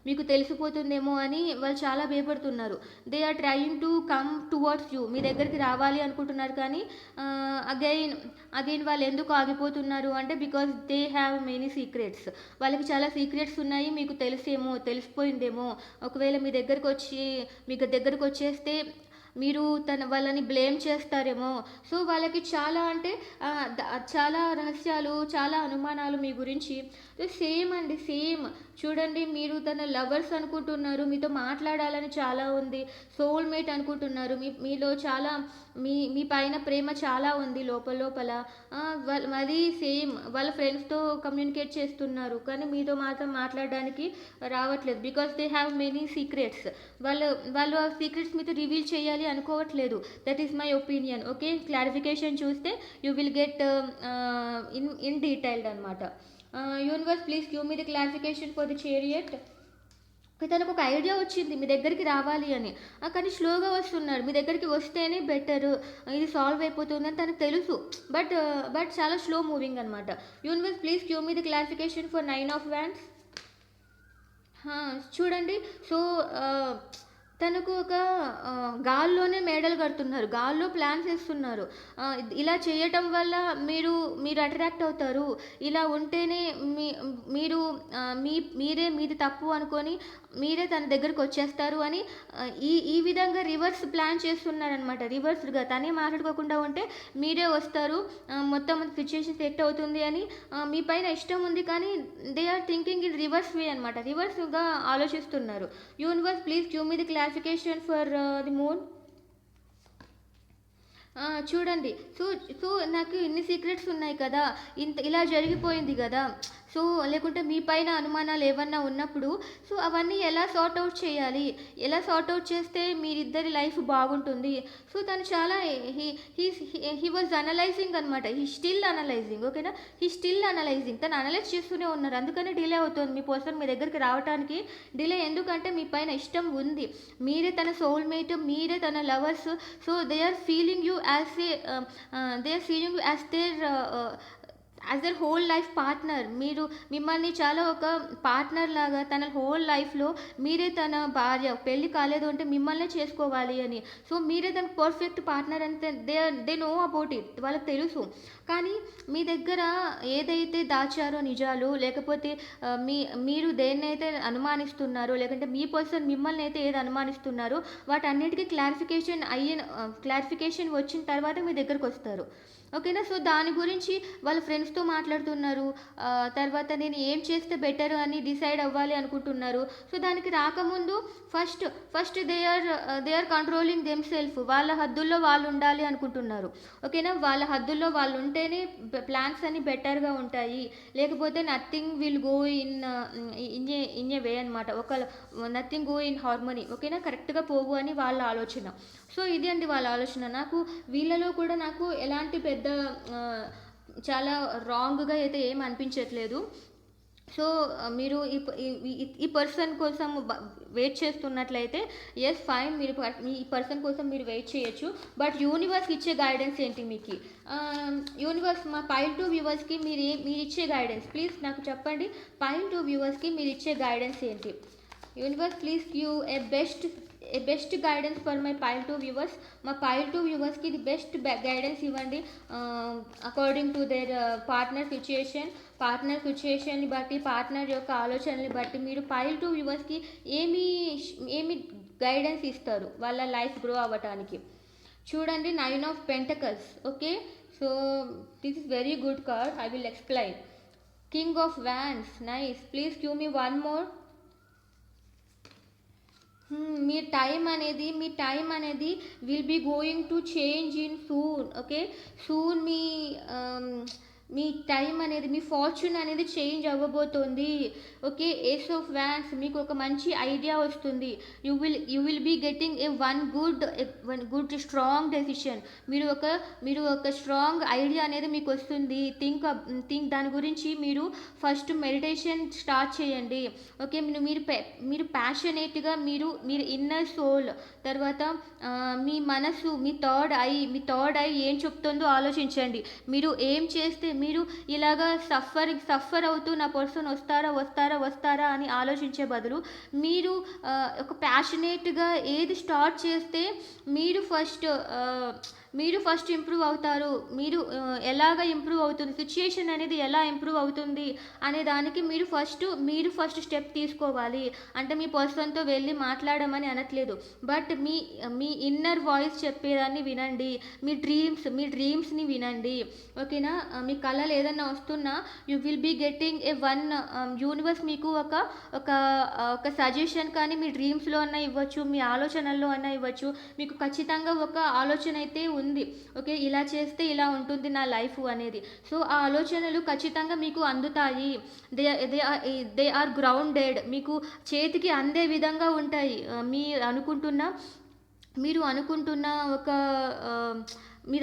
మీకు తెలిసిపోతుందేమో అని వాళ్ళు చాలా భయపడుతున్నారు. They are trying to come towards you. మీ దగ్గరికి రావాలి అనుకుంటున్నారు, కానీ అగైన్ వాళ్ళు ఎందుకు ఆగిపోతున్నారు అంటే because they have many secrets. వాళ్ళకి చాలా సీక్రెట్స్ ఉన్నాయి. మీకు తెలిసిపోయిందేమో. ఒకవేళ మీ దగ్గరకు వచ్చేస్తే మీరు వాళ్ళని బ్లేమ్ చేస్తారేమో. సో వాళ్ళకి చాలా అంటే చాలా రహస్యాలు, చాలా అనుమానాలు మీ గురించి. సేమ్ అండి, సేమ్. చూడండి, మీరు తన లవర్స్ అనుకుంటున్నారు, మీతో మాట్లాడాలని చాలా ఉంది, సోల్మేట్ అనుకుంటున్నారు, మీలో చాలా మీ పైన ప్రేమ చాలా ఉంది లోపల. మరి సేమ్ వాళ్ళ ఫ్రెండ్స్తో కమ్యూనికేట్ చేస్తున్నారు, కానీ మీతో మాత్రం మాట్లాడడానికి రావట్లేదు. Because they have many secrets. వాళ్ళు ఆ సీక్రెట్స్ మీతో రివీల్ చేయాలి అనుకోవట్లేదు. That is my opinion. Okay, clarification చూస్తే you will get in detailed అనమాట. Universe please give me the clarification for the chariot. తనకు ఒక ఐడియా వచ్చింది మీ దగ్గరికి రావాలి అని, కానీ స్లోగా వస్తున్నాడు. మీ దగ్గరికి వస్తేనే బెటర్, ఇది సాల్వ్ అయిపోతుందని తనకు తెలుసు. బట్ చాలా స్లో మూవింగ్ అనమాట. Universe please give me the clarification for 9 of wands. చూడండి, సో తనకు ఒక గాల్లోనే మేడలు కడుతున్నారు, గాల్లో ప్లాన్స్ వేస్తున్నారు. ఇలా చేయటం వల్ల మీరు అట్రాక్ట్ అవుతారు. ఇలా ఉంటేనే మీది తప్పు అనుకొని మీరే తన దగ్గరకు వచ్చేస్తారు అని ఈ విధంగా రివర్స్ ప్లాన్ చేస్తున్నారనమాట. రివర్స్గా తనే మాట్లాడుకోకుండా ఉంటే మీరే వస్తారు, మొత్తం సిచ్యుయేషన్ సెట్ అవుతుంది అని మీ పైన ఇష్టం ఉంది, కానీ they are thinking in reverse way అనమాట. రివర్స్గా ఆలోచిస్తున్నారు. Universe please give me the clarification for the moon. చూడండి, సో నాకు ఇన్ని సీక్రెట్స్ ఉన్నాయి కదా, ఇలా జరిగిపోయింది కదా. సో లేకుంటే మీ పైన అనుమానాలు ఏమన్నా ఉన్నప్పుడు సో అవన్నీ ఎలా సార్ట్అవుట్ చేయాలి, ఎలా సార్ట్అవుట్ చేస్తే మీరిద్దరి లైఫ్ బాగుంటుంది. సో తను చాలా హీ వాజ్ అనలైజింగ్ అనమాట. He still analysing. ఓకేనా, హీ స్టిల్ అనలైజింగ్. తను అనలైజ్ చేస్తూనే ఉన్నారు. అందుకనే డిలే అవుతుంది మీ పర్సన్ మీ దగ్గరికి రావడానికి. డిలే ఎందుకంటే మీ పైన ఇష్టం ఉంది, మీరే తన సోల్మేట్, మీరే తన lovers. So they are feeling you as their whole life partner. మిమ్మల్ని చాలా ఒక పార్ట్నర్ లాగా తన హోల్ లైఫ్లో మీరే తన భార్య. పెళ్ళి కాలేదు అంటే మిమ్మల్నే చేసుకోవాలి అని. సో మీరే తన పర్ఫెక్ట్ పార్ట్నర్ అంటే దే నో అబౌట్ ఇట్. వాళ్ళకి తెలుసు. కానీ మీ దగ్గర ఏదైతే దాచారో నిజాలు, లేకపోతే మీరు దేన్నైతే అనుమానిస్తున్నారో, లేకుంటే మీ పర్సన్ మిమ్మల్ని అయితే ఏది అనుమానిస్తున్నారో వాటన్నిటికీ క్లారిఫికేషన్ వచ్చిన తర్వాత మీ దగ్గరకు వస్తారు. ఓకేనా, సో దాని గురించి వాళ్ళ ఫ్రెండ్స్తో మాట్లాడుతున్నారు. తర్వాత నేను ఏం చేస్తే బెటర్ అని డిసైడ్ అవ్వాలి అనుకుంటున్నారు. సో దానికి రాకముందు first they are controlling them self. వాళ్ళ హద్దుల్లో వాళ్ళు ఉండాలి అనుకుంటున్నారు. ఓకేనా, వాళ్ళ హద్దుల్లో వాళ్ళు ఉంటేనే ప్లాన్స్ అన్ని బెటర్గా ఉంటాయి. లేకపోతే nothing will go in a way అనమాట. Nothing go in harmony. ఓకేనా, కరెక్ట్గా పోవు అని వాళ్ళ ఆలోచన. సో ఇది అండి వాళ్ళ ఆలోచన. వీళ్ళలో కూడా ఎలాంటి పెద్ద చాలా రాంగ్గా అయితే ఏం అనిపించట్లేదు. సో మీరు ఈ పర్సన్ కోసం వెయిట్ చేస్తున్నట్లయితే ఎస్ ఫైన్, మీరు ఈ పర్సన్ కోసం మీరు వెయిట్ చేయొచ్చు. బట్ యూనివర్స్ ఇచ్చే గైడెన్స్ ఏంటి మీకు? యూనివర్స్ మా పైల్ టు వ్యూవర్స్కి మీరు ఇచ్చే గైడెన్స్ ప్లీజ్ నాకు చెప్పండి. పైల్ టు వ్యూవర్స్కి మీరు ఇచ్చే గైడెన్స్ ఏంటి? Universe please give a best guidance for my pile two viewers. మా పైల్ టు వ్యూవర్స్కి ఇది బెస్ట్ గైడెన్స్ ఇవ్వండి అకార్డింగ్ టు దేర్ పార్ట్నర్ సిచ్యుయేషన్ని బట్టి, పార్ట్నర్ యొక్క ఆలోచనని బట్టి మీరు పైల్ టు వ్యూవర్స్కి ఏమి గైడెన్స్ ఇస్తారు వాళ్ళ లైఫ్ గ్రో అవ్వటానికి? చూడండి, 9 of Pentacles. Okay, so this is very good card. I will explain. King of wands, nice. Please give me one more. మీ టైం అనేది will be going to change in soon. Okay, soon మీ టైం అనేది, మీ ఫార్చ్యూన్ అనేది చేంజ్ అవ్వబోతోంది. ఓకే, ఏస్ ఆఫ్ వ్యాండ్స్, మీకు ఒక మంచి ఐడియా వస్తుంది. You will be getting one good strong decision. మీరు ఒక స్ట్రాంగ్ ఐడియా అనేది మీకు వస్తుంది. థింక్ దాని గురించి మీరు ఫస్ట్ మెడిటేషన్ స్టార్ట్ చేయండి. ఓకే, మీరు ప్యాషనేట్గా మీరు ఇన్నర్ సోల్, తర్వాత మీ మనసు, మీ థర్డ్ ఐ ఏం చెప్తుందో ఆలోచించండి. మీరు ఏం చేస్తే మీరు ఇలాగా సఫర్ అవుతూ నా పర్సన్ వస్తారా అని ఆలోచించే బదులు మీరు ఒక ప్యాషనేట్గా ఏది స్టార్ట్ చేస్తే మీరు ఫస్ట్ ఇంప్రూవ్ అవుతారు. మీరు ఎలాగ ఇంప్రూవ్ అవుతుంది, సిచ్యుయేషన్ అనేది ఎలా ఇంప్రూవ్ అవుతుంది అనే దానికి మీరు ఫస్ట్ స్టెప్ తీసుకోవాలి. అంటే మీ పర్సన్తో వెళ్ళి మాట్లాడమని అనట్లేదు, బట్ మీ ఇన్నర్ వాయిస్ చెప్పేదాన్ని వినండి. మీ డ్రీమ్స్ని వినండి. ఓకేనా, మీ కళలు ఏదన్నా వస్తున్నా you will be getting universe మీకు ఒక సజెషన్ కానీ మీ డ్రీమ్స్లో అన్నా ఇవ్వచ్చు, మీ ఆలోచనల్లో అన్నా ఇవ్వచ్చు. మీకు ఖచ్చితంగా ఒక ఆలోచన అయితే ఉంది. ఓకే, ఇలా చేస్తే ఇలా ఉంటుంది నా లైఫ్ అనేది. సో ఆ ఆలోచనలు ఖచ్చితంగా మీకు అందుతాయి. దే ఆర్ గ్రౌండెడ్, మీకు చేతికి అందే విధంగా ఉంటాయి. మీరు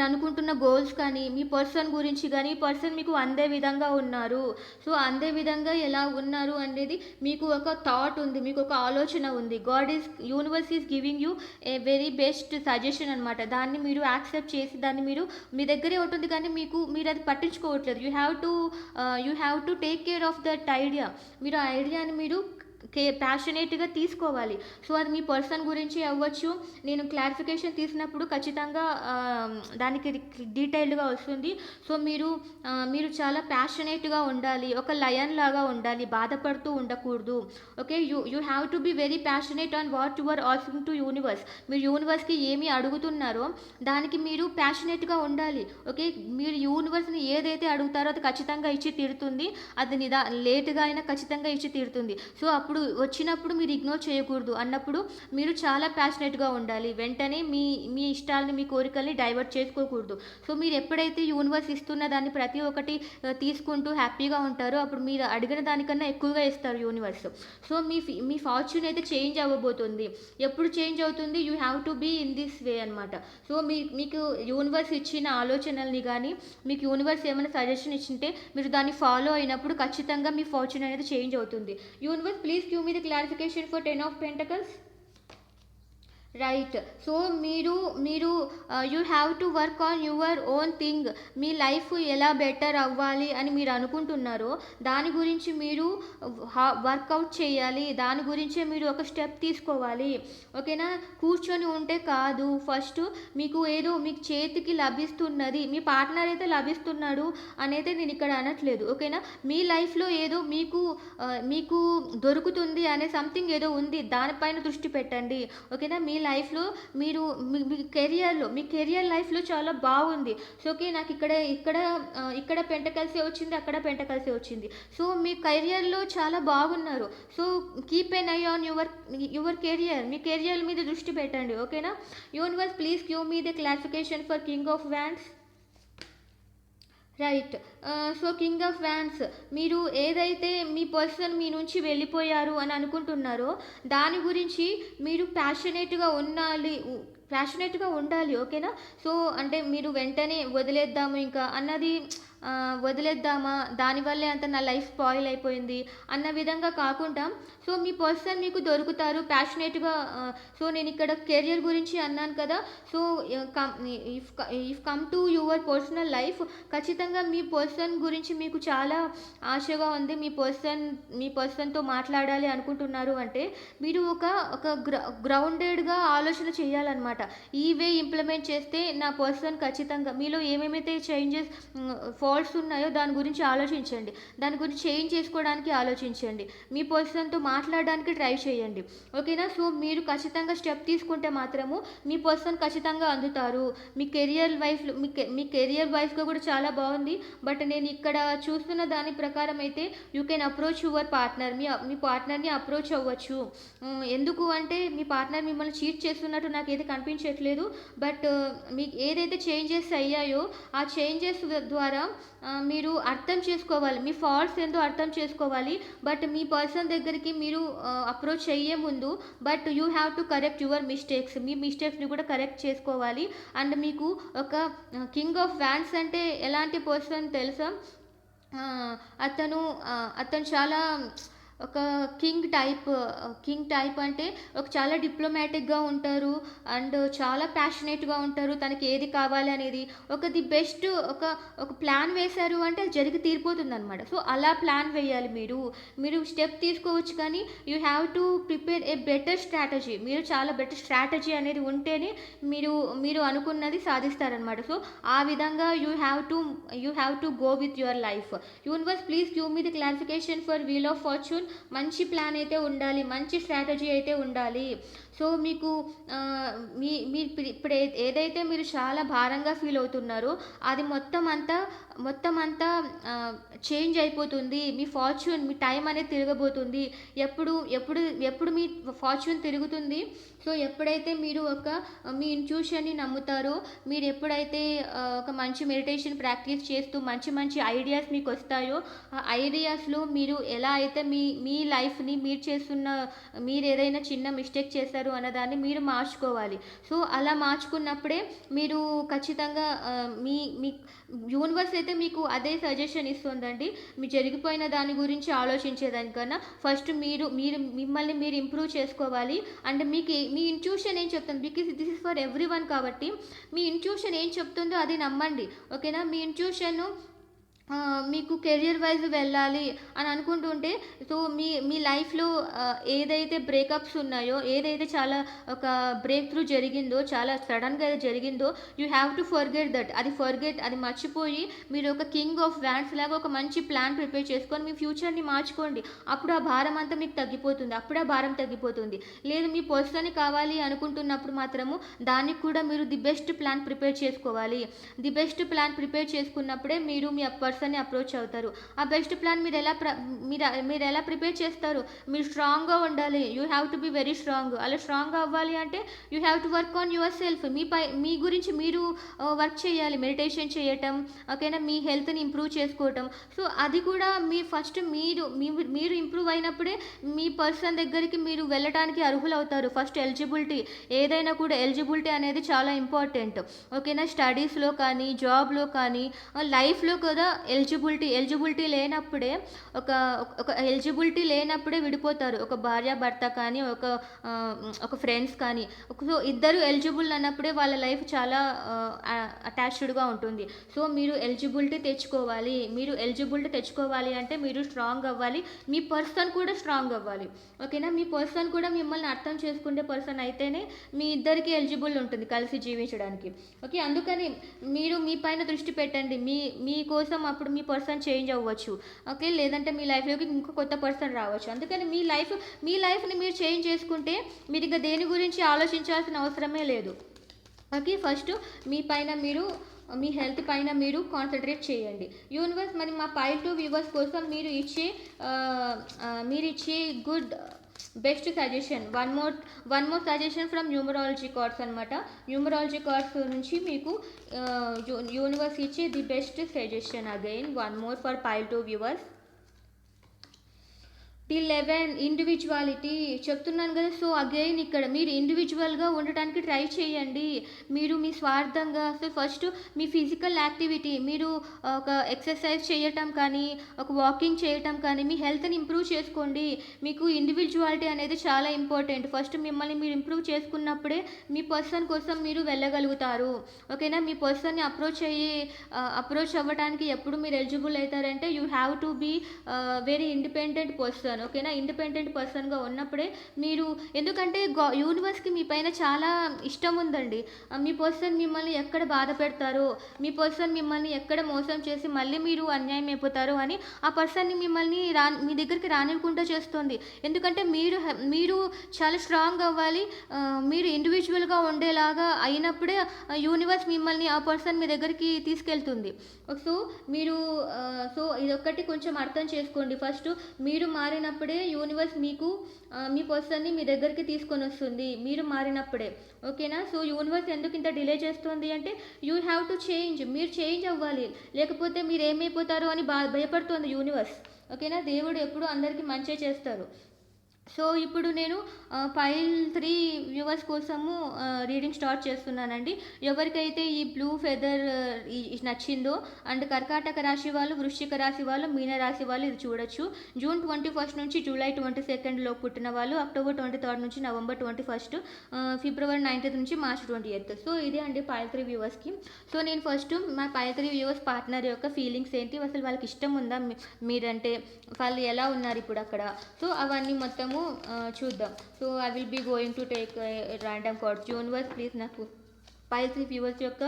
అనుకుంటున్న గోల్స్ కానీ, మీ పర్సన్ గురించి కానీ, ఈ పర్సన్ మీకు అందే విధంగా ఉన్నారు. సో అందే విధంగా ఎలా ఉన్నారు అనేది మీకు ఒక థాట్ ఉంది, మీకు ఒక ఆలోచన ఉంది. Universe is giving you a very best suggestion అనమాట. దాన్ని మీరు యాక్సెప్ట్ చేసి దాన్ని మీ దగ్గరే ఉంటుంది, కానీ మీరు అది పట్టించుకోవట్లేదు. You have to take care of that idea. మీరు ఆ ఐడియాని మీరు ప్యాషనేట్గా తీసుకోవాలి. సో అది మీ పర్సన్ గురించి అవ్వచ్చు. నేను క్లారిఫికేషన్ తీసినప్పుడు ఖచ్చితంగా దానికి డీటెయిల్డ్గా వస్తుంది. సో మీరు చాలా ప్యాషనేట్గా ఉండాలి, ఒక లయన్ లాగా ఉండాలి, బాధపడుతూ ఉండకూడదు. Okay, you have to be very passionate on what you are asking to universe. మీరు యూనివర్స్కి ఏమి అడుగుతున్నారో దానికి మీరు ప్యాషనేట్గా ఉండాలి. ఓకే, మీరు యూనివర్స్ని ఏదైతే అడుగుతారో అది ఖచ్చితంగా ఇచ్చి తీరుతుంది. అది లేట్గా అయినా ఖచ్చితంగా ఇచ్చి తీరుతుంది. సో అప్పుడు వచ్చినప్పుడు మీరు ఇగ్నోర్ చేయకూడదు. అన్నప్పుడు మీరు చాలా ప్యాషనేట్గా ఉండాలి. వెంటనే మీ ఇష్టాలని, మీ కోరికల్ని డైవర్ట్ చేసుకోకూడదు. సో మీరు ఎప్పుడైతే యూనివర్స్ ఇస్తున్న దాన్ని ప్రతి ఒక్కటి తీసుకుంటూ హ్యాపీగా ఉంటారో అప్పుడు మీరు అడిగిన దానికన్నా ఎక్కువగా ఇస్తారు యూనివర్స్. సో మీ ఫార్చ్యూన్ అయితే చేంజ్ అవ్వబోతుంది. ఎప్పుడు చేంజ్ అవుతుంది? You have to be in this way అనమాట. సో మీకు యూనివర్స్ ఇచ్చిన ఆలోచనల్ని కానీ, మీకు యూనివర్స్ ఏమైనా సజెషన్ ఇచ్చింటే మీరు దాన్ని ఫాలో అయినప్పుడు ఖచ్చితంగా మీ ఫార్చ్యూన్ అనేది చేంజ్ అవుతుంది. Universe please give me the clarification for 10 of Pentacles. Right, so మీరు you have to work on your own thing. మీ లైఫ్ ఎలా బెటర్ అవ్వాలి అని మీరు అనుకుంటున్నారో దాని గురించి మీరు వర్కౌట్ చేయాలి. దాని గురించే మీరు ఒక స్టెప్ తీసుకోవాలి. ఓకేనా, కూర్చొని ఉంటే కాదు. ఫస్ట్ మీకు చేతికి లభిస్తున్నది, మీ పార్ట్నర్ అయితే లభిస్తున్నాడు అనేది నేను ఇక్కడ అనట్లేదు. ఓకేనా, మీ లైఫ్లో ఏదో మీకు దొరుకుతుంది అనే సంథింగ్ ఏదో ఉంది, దానిపైన దృష్టి పెట్టండి. ఓకేనా, మీ లైఫ్లో మీ కెరియర్ లైఫ్లో చాలా బాగుంది. సో ఓకే, నాకు ఇక్కడ పెంటకల్సే వచ్చింది, అక్కడ పెంటకల్సే వచ్చింది. సో మీ కెరియర్లో చాలా బాగున్నారు. So keep N I on your career. Me career మీద దృష్టి పెట్టండి. ఓకేనా, universe please give me the clarification for king of wands. Right, so king of wands, మీరు ఏదైతే మీ పర్సన్ మీ నుంచి వెళ్ళిపోయారు అని అనుకుంటున్నారో దాని గురించి మీరు ప్యాషనేట్గా ఉండాలి. ఓకేనా, సో అంటే మీరు వెంటనే వదిలేద్దాము ఇంకా అన్నది వదిలేద్దామా, దానివల్లే అంత నా లైఫ్ స్పాయిల్ అయిపోయింది అన్న విధంగా కాకుండా, సో మీ పర్సన్ మీకు దొరుకుతారు ప్యాషనేట్గా. సో నేను ఇక్కడ కెరియర్ గురించి అన్నాను కదా. So if come to your personal life, ఖచ్చితంగా మీ పర్సన్ గురించి మీకు చాలా ఆశగా ఉంది, మీ పర్సన్తో మాట్లాడాలి అనుకుంటున్నారు అంటే మీరు ఒక గ్రౌండెడ్గా ఆలోచన చేయాలన్నమాట. ఈ వే ఇంప్లిమెంట్ చేస్తే నా పర్సన్ ఖచ్చితంగా, మీలో ఏమేమైతే చేంజెస్ ఫాల్ట్స్ ఉన్నాయో దాని గురించి ఆలోచించండి, దాని గురించి చేంజ్ చేసుకోవడానికి ఆలోచించండి, మీ పర్సన్తో మాట్లాడడానికి ట్రై చేయండి. ఓకేనా? సో మీరు ఖచ్చితంగా స్టెప్ తీసుకుంటే మాత్రము మీ పర్సన్ ఖచ్చితంగా అందుతారు. మీ కెరియర్ వైజ్గా కూడా చాలా బాగుంది. బట్ నేను ఇక్కడ చూస్తున్న దాని ప్రకారం అయితే you can approach your partner. మీ పార్ట్నర్ని అప్రోచ్ అవ్వచ్చు. ఎందుకు అంటే మీ పార్ట్నర్ మిమ్మల్ని చీట్ చేస్తున్నట్టు నాకైతే కనిపించట్లేదు. బట్ మీకు ఏదైతే చేంజెస్ అయ్యాయో ఆ చేంజెస్ ద్వారా మీరు అర్థం చేసుకోవాలి, మీ ఫాల్ట్స్ ఏందో అర్థం చేసుకోవాలి. బట్ మీ పర్సన్ దగ్గరికి మీరు అప్రోచ్ అయ్యే ముందు but you have to correct your mistakes. మీ మిస్టేక్స్ని కూడా కరెక్ట్ చేసుకోవాలి. అండ్ మీకు ఒక కింగ్ ఆఫ్ వ్యాండ్స్ అంటే ఎలాంటి పర్సన్ తెలుసా? అతను చాలా ఒక కింగ్ టైప్ అంటే చాలా డిప్లొమాటిక్గా ఉంటారు అండ్ చాలా ప్యాషనేట్గా ఉంటారు. తనకి ఏది కావాలి అనేది ది బెస్ట్ ఒక ప్లాన్ వేశారు అంటే అది జరిగి తీరిపోతుంది అనమాట. సో అలా ప్లాన్ వేయాలి. మీరు స్టెప్ తీసుకోవచ్చు, కానీ you have to prepare A better strategy. మీరు చాలా బెటర్ స్ట్రాటజీ అనేది ఉంటేనే మీరు అనుకున్నది సాధిస్తారనమాట. సో ఆ విధంగా you have to go with your life. Universe please give me the clarification for wheel of fortune. మంచి ప్లాన్ అయితే ఉండాలి, మంచి స్ట్రాటజీ అయితే ఉండాలి. సో మీకు ఇప్పుడు ఏదైతే మీరు చాలా భారంగా ఫీల్ అవుతున్నారో అది మొత్తం అంతా చేంజ్ అయిపోతుంది. మీ ఫార్చ్యూన్, మీ టైం అనేది తిరగబోతుంది. ఎప్పుడు మీ ఫార్చ్యూన్ తిరుగుతుంది? సో ఎప్పుడైతే మీరు మీ ఇంట్యూషన్ని నమ్ముతారో, మీరు ఎప్పుడైతే ఒక మంచి మెడిటేషన్ ప్రాక్టీస్ చేస్తూ మంచి ఐడియాస్ మీకు వస్తాయో, ఆ ఐడియాస్లో మీరు ఎలా అయితే మీ లైఫ్ని మీరు ఏదైనా చిన్న మిస్టేక్ చేశారు అన్నదాన్ని మీరు మార్చుకోవాలి. సో అలా మార్చుకున్నప్పుడే మీరు ఖచ్చితంగా మీ యూనివర్స్ అయితే మీకు అదే సజెషన్ ఇస్తుందండి. మీ జరిగిపోయిన దాని గురించి ఆలోచించేదానికన్నా ఫస్ట్ మిమ్మల్ని మీరు ఇంప్రూవ్ చేసుకోవాలి. అండ్ మీ ఇంట్యూషన్ ఏం చెప్తుంది, because this is for every one కాబట్టి మీ ఇంట్యూషన్ ఏం చెప్తుందో అది నమ్మండి. ఓకేనా? మీ ఇంట్యూషన్ మీకు కెరియర్ వైజ్ వెళ్ళాలి అని అనుకుంటుంటే, సో మీ లైఫ్లో ఏదైతే బ్రేకప్స్ ఉన్నాయో, ఏదైతే చాలా ఒక బ్రేక్ త్రూ జరిగిందో, చాలా సడన్గా జరిగిందో, you have to forget that. అది మర్చిపోయి మీరు ఒక కింగ్ ఆఫ్ వ్యాండ్స్ లాగా ఒక మంచి ప్లాన్ ప్రిపేర్ చేసుకొని మీ ఫ్యూచర్ని మార్చుకోండి. అప్పుడు ఆ భారం అంతా మీకు తగ్గిపోతుంది. అప్పుడే భారం తగ్గిపోతుంది. లేదు మీ పర్సన్ కావాలి అనుకుంటున్నప్పుడు మాత్రము దానికి కూడా మీరు ది బెస్ట్ ప్లాన్ ప్రిపేర్ చేసుకోవాలి. ది బెస్ట్ ప్లాన్ ప్రిపేర్ చేసుకున్నప్పుడే మీరు మీ పర్సన్ని అప్రోచ్ అవుతారు. ఆ బెస్ట్ ప్లాన్ మీరు ఎలా ప్రిపేర్ చేస్తారు? మీరు స్ట్రాంగ్గా ఉండాలి. You have to be very strong. అలా స్ట్రాంగ్గా అవ్వాలి అంటే you have to work on yourself. మీ గురించి మీరు వర్క్ చేయాలి, మెడిటేషన్ చేయటం, ఓకేనా? మీ హెల్త్ని ఇంప్రూవ్ చేసుకోవటం. సో అది కూడా ఫస్ట్ మీరు ఇంప్రూవ్ అయినప్పుడే మీ పర్సన్ దగ్గరికి మీరు వెళ్ళటానికి అర్హులు అవుతారు. ఫస్ట్ ఎలిజిబిలిటీ, ఏదైనా కూడా ఎలిజిబిలిటీ అనేది చాలా ఇంపార్టెంట్. ఓకేనా? స్టడీస్లో కానీ, జాబ్లో కానీ, లైఫ్లో కూడా ఎలిజిబిలిటీ లేనప్పుడే ఎలిజిబిలిటీ లేనప్పుడే విడిపోతారు. ఒక భార్య భర్త కానీ, ఒక ఫ్రెండ్స్ కానీ. సో ఇద్దరు ఎలిజిబుల్ అన్నప్పుడే వాళ్ళ లైఫ్ చాలా అటాచ్డ్గా ఉంటుంది. సో మీరు ఎలిజిబిలిటీ తెచ్చుకోవాలి అంటే మీరు స్ట్రాంగ్ అవ్వాలి. మీ పర్సన్ కూడా స్ట్రాంగ్ అవ్వాలి. ఓకేనా? మీ పర్సన్ కూడా మిమ్మల్ని అర్థం చేసుకునే పర్సన్ అయితేనే మీ ఇద్దరికి ఎలిజిబుల్ ఉంటుంది కలిసి జీవించడానికి. ఓకే? అందుకని మీరు మీ పైన దృష్టి పెట్టండి. మీ కోసం అప్పుడు మీ పర్సన్ చేంజ్ అవ్వచ్చు. ఓకే? లేదంటే మీ లైఫ్లోకి ఇంకో కొత్త పర్సన్ రావచ్చు. అందుకని మీ లైఫ్ని మీరు చేంజ్ చేసుకుంటే మీరు ఇక దేని గురించి ఆలోచించాల్సిన అవసరమే లేదు. ఓకే? ఫస్ట్ మీ హెల్త్ పైన మీరు కాన్సన్ట్రేట్ చేయండి. యూనివర్స్ మరి మా పైల్ టు వ్యూవర్స్ కోసం మీరు ఇచ్చే good best suggestion, one more suggestion from numerology cards అనమాట. న్యూమరాలజీ కార్డ్స్ నుంచి మీకు యూనివర్స్ ఇచ్చే the best suggestion. Again one more for pile two viewers. Till 11 individuality చెప్తున్నాను కదా. సో అగైన్ ఇక్కడ మీరు ఇండివిజువల్గా ఉండటానికి ట్రై చేయండి. మీరు మీ స్వార్థంగా ఫస్ట్ మీ ఫిజికల్ యాక్టివిటీ, మీరు ఒక ఎక్సర్సైజ్ చేయటం కానీ, ఒక వాకింగ్ చేయటం కానీ, మీ హెల్త్ని ఇంప్రూవ్ చేసుకోండి. మీకు ఇండివిజువాలిటీ అనేది చాలా ఇంపార్టెంట్. ఫస్ట్ మిమ్మల్ని మీరు ఇంప్రూవ్ చేసుకున్నప్పుడే మీ పర్సన్ కోసం మీరు వెళ్ళగలుగుతారు. ఓకేనా. మీ పర్సన్ని అప్రోచ్ అవ్వడానికి ఎప్పుడు మీరు ఎలిజిబుల్ అవుతారంటే you have to be very independent person. ఓకేనా. ఇండిపెండెంట్ పర్సన్గా ఉన్నప్పుడే మీరు, ఎందుకంటే యూనివర్స్కి మీ పైన చాలా ఇష్టం ఉందండి. మీ పర్సన్ మిమ్మల్ని ఎక్కడ బాధ పెడతారో, మీ పర్సన్ మిమ్మల్ని ఎక్కడ మోసం చేసి మళ్ళీ మీరు అన్యాయం అయిపోతారో అని ఆ పర్సన్ని మిమ్మల్ని మీ దగ్గరికి రానివ్వకుండా చేస్తుంది. ఎందుకంటే మీరు చాలా స్ట్రాంగ్ అవ్వాలి. మీరు ఇండివిజువల్గా ఉండేలాగా అయినప్పుడే యూనివర్స్ మిమ్మల్ని ఆ పర్సన్ మీ దగ్గరికి తీసుకెళ్తుంది. సో మీరు ఇదొక్కటి కొంచెం అర్థం చేసుకోండి. ఫస్ట్ మీరు మారినప్పుడే యూనివర్స్ మీకు మీ పర్సన్ని మీ దగ్గరికి తీసుకొని వస్తుంది, మీరు మారినప్పుడే. ఓకేనా. సో యూనివర్స్ ఎందుకు ఇంత డిలే చేస్తుంది అంటే యూ హ్యావ్ టు చేంజ్. మీరు చేంజ్ అవ్వాలి, లేకపోతే మీరు ఏమైపోతారో అని భయపడుతుంది యూనివర్స్. ఓకేనా. దేవుడు ఎప్పుడు అందరికీ మంచి చేస్తారు. సో ఇప్పుడు నేను పైల్ 3 వ్యూవర్స్ కోసము రీడింగ్ స్టార్ట్ చేస్తున్నానండి. ఎవరికైతే ఈ బ్లూ ఫెదర్ నచ్చిందో అండ్ కర్కాటక రాశి వాళ్ళు, వృశ్చిక రాశి వాళ్ళు, మీన రాశి వాళ్ళు ఇది చూడొచ్చు. జూన్ 21 నుంచి జూలై 22 పుట్టిన వాళ్ళు, అక్టోబర్ 23 నుంచి నవంబర్ 21, ఫిబ్రవరి 19 నుంచి మార్చ్ 28. సో ఇదే అండి పైల్ 3 వ్యూవర్స్కి. సో నేను ఫస్ట్ మా పైల్ 3 వ్యూవర్స్ పార్ట్నర్ యొక్క ఫీలింగ్స్ ఏంటి, అసలు వాళ్ళకి ఇష్టం ఉందా మీరంటే, వాళ్ళు ఎలా ఉన్నారు ఇప్పుడు అక్కడ, సో అవన్నీ మొత్తము చూద్దాం. So I will be going to take random cards. Universe please నాకు పైల్ 3 వ్యూవర్స్ యొక్క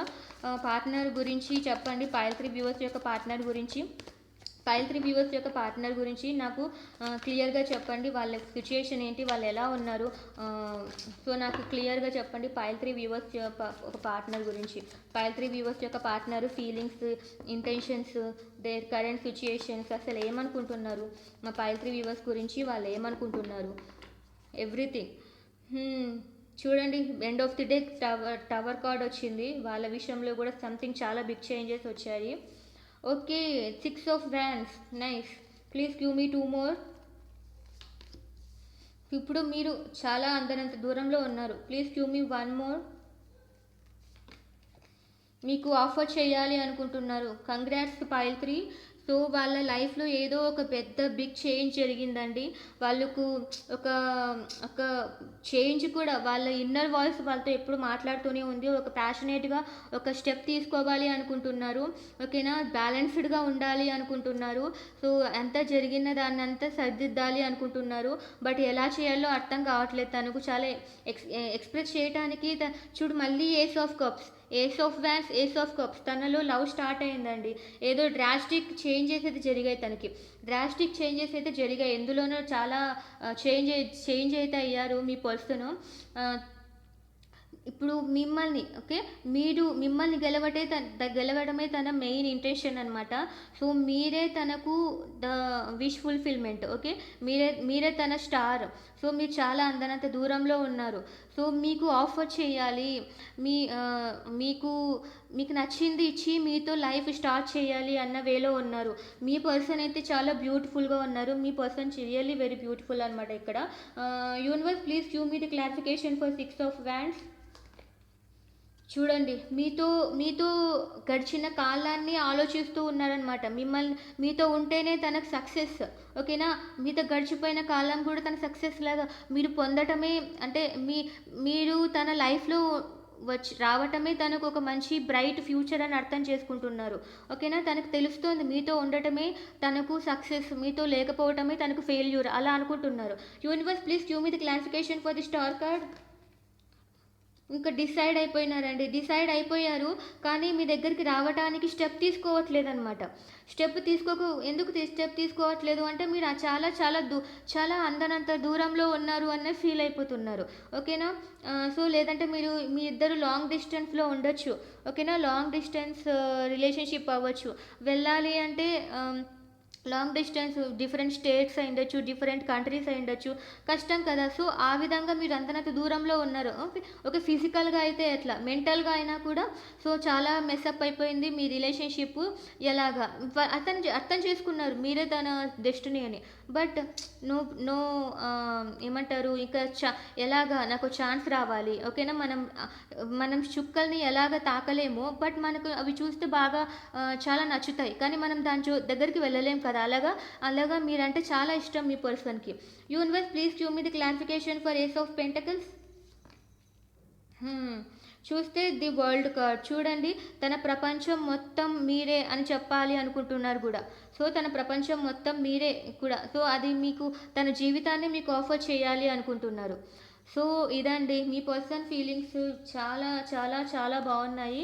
పార్ట్నర్ గురించి చెప్పండి. పైల్ 3 వ్యూవర్స్ యొక్క పార్ట్నర్ గురించి, పైల్ 3 వ్యూవర్స్ యొక్క పార్ట్నర్ గురించి నాకు క్లియర్గా చెప్పండి. వాళ్ళ సిచ్యుయేషన్ ఏంటి, వాళ్ళు ఎలా ఉన్నారు, సో నాకు క్లియర్గా చెప్పండి. పైల్ 3 వ్యూవర్స్ ఒక పార్ట్నర్ గురించి, పైల్ 3 వ్యూవర్స్ యొక్క partner feelings, intentions, their current situations, అసలు ఏమనుకుంటున్నారు మా పైల్ 3 వ్యూవర్స్ గురించి, వాళ్ళు ఏమనుకుంటున్నారు, ఎవ్రీథింగ్. చూడండి end of the day tower card వచ్చింది. వాళ్ళ విషయంలో కూడా సంథింగ్ చాలా బిగ్ చేంజెస్ వచ్చాయి. Okay, 6 of Wands, nice. Please give me 2 more. ఇప్పుడు మీరు చాలా అందరంత దూరంలో ఉన్నారు. Please give me 1 more. మీకు ఆఫర్ చేయాలి అనుకుంటున్నారు. Congrats pile 3. సో వాళ్ళ లైఫ్లో ఏదో ఒక పెద్ద బిగ్ చేంజ్ జరిగిందండి. వాళ్ళకు ఒక చేంజ్ కూడా, వాళ్ళ ఇన్నర్ వాయిస్ వాళ్ళతో ఎప్పుడు మాట్లాడుతూనే ఉంది. ఒక ప్యాషనేట్గా ఒక స్టెప్ తీసుకోవాలి అనుకుంటున్నారు. ఓకేనా. బ్యాలెన్స్డ్గా ఉండాలి అనుకుంటున్నారు. సో అంతా జరిగిన దాన్ని అంతా సర్దిద్దాలి అనుకుంటున్నారు. బట్ ఎలా చేయాలో అర్థం కావట్లేదు తనకు. చాలా ఎక్స్ప్రెస్ చేయడానికి చూడు మళ్ళీ ace of cups, ace of wands, ace of cups. తనలో లవ్ స్టార్ట్ అయిందండి. ఏదో డ్రాస్టిక్ చేంజెస్ అయితే జరిగాయి తనకి, డ్రాస్టిక్ చేంజెస్ అయితే జరిగాయి. ఎందులోనో చాలా చేంజ్ అయితే అయ్యారు మీ పర్సన్. ఇప్పుడు మిమ్మల్ని మిమ్మల్ని గెలవడమే తన మెయిన్ ఇంటెన్షన్ అనమాట. సో మీరే తనకు ద విష్ ఫుల్ఫిల్మెంట్. ఓకే, మీరే తన స్టార్. సో మీరు చాలా అందనంత దూరంలో ఉన్నారు. సో మీకు ఆఫర్ చేయాలి, మీకు నచ్చింది ఇచ్చి మీతో లైఫ్ స్టార్ట్ చేయాలి అన్న వేలో ఉన్నారు. మీ పర్సన్ అయితే చాలా బ్యూటిఫుల్గా ఉన్నారు. మీ పర్సన్ రియల్లీ వెరీ బ్యూటిఫుల్ అనమాట. ఇక్కడ universe please give me the clarification for 6 of Wands. చూడండి మీతో గడిచిన కాలాన్ని ఆలోచిస్తూ ఉన్నారనమాట. మీతో ఉంటేనే తనకు సక్సెస్. ఓకేనా. మీతో గడిచిపోయిన కాలం కూడా తన సక్సెస్ లాగా మీరు పొందటమే, అంటే మీరు తన లైఫ్లో రావటమే తనకు ఒక మంచి బ్రైట్ ఫ్యూచర్ అని అర్థం చేసుకుంటున్నారు. ఓకేనా. తనకు తెలుస్తోంది మీతో ఉండటమే తనకు సక్సెస్, మీతో లేకపోవటమే తనకు ఫెయిల్యూర్, అలా అనుకుంటున్నారు. Universe please give me the clarification for the star card. ఇంకా డిసైడ్ అయిపోయారు కానీ మీ దగ్గరికి రావడానికి స్టెప్ తీసుకోవట్లేదన్నమాట. ఎందుకు స్టెప్ తీసుకోవట్లేదు అంటే మీరు చాలా అందనంత దూరంలో ఉన్నారు అనే ఫీల్ అయిపోతున్నారు. ఓకేనా. సో లేదంటే మీ ఇద్దరు లాంగ్ డిస్టెన్స్లో ఉండొచ్చు. ఓకేనా. లాంగ్ డిస్టెన్స్ రిలేషన్షిప్ అవ్వచ్చు. వెళ్ళాలి అంటే లాంగ్ డిస్టెన్స్ డిఫరెంట్ స్టేట్స్ అయి ఉండొచ్చు, డిఫరెంట్ కంట్రీస్ అయి ఉండొచ్చు, కష్టం కదా. సో ఆ విధంగా మీరు అంతనంత దూరంలో ఉన్నారు. ఓకే, ఓకే, ఫిజికల్గా అయితే ఎట్లా, మెంటల్గా అయినా కూడా సో చాలా మెస్అప్ అయిపోయింది మీ రిలేషన్షిప్. ఎలాగా అర్థం చేసుకున్నారు మీరే తన డెస్టినీ అని. బట్ నో నో ఏమంటారు ఇంకా ఎలాగా నాకు ఛాన్స్ రావాలి, ఓకేనా. మనం చుక్కల్ని ఎలాగ తాకలేమో, బట్ మనకు అవి చూస్తే బాగా చాలా నచ్చుతాయి, కానీ మనం దాని దగ్గరికి వెళ్ళలేం కదా. అలాగా మీరంటే చాలా ఇష్టం మీ పర్సన్కి. Universe please give me the clarification for ace of pentacles. చూస్తే ది వరల్డ్ కార్డ్ చూడండి, తన ప్రపంచం మొత్తం మీరే అని చెప్పాలి అనుకుంటున్నారు కూడా. సో తన ప్రపంచం మొత్తం మీరే కూడా. సో అది మీకు తన జీవితాన్ని మీకు ఆఫర్ చేయాలి అనుకుంటున్నారు. సో ఇదండి మీ పర్సన్ ఫీలింగ్స్. చాలా చాలా చాలా బాగున్నాయి.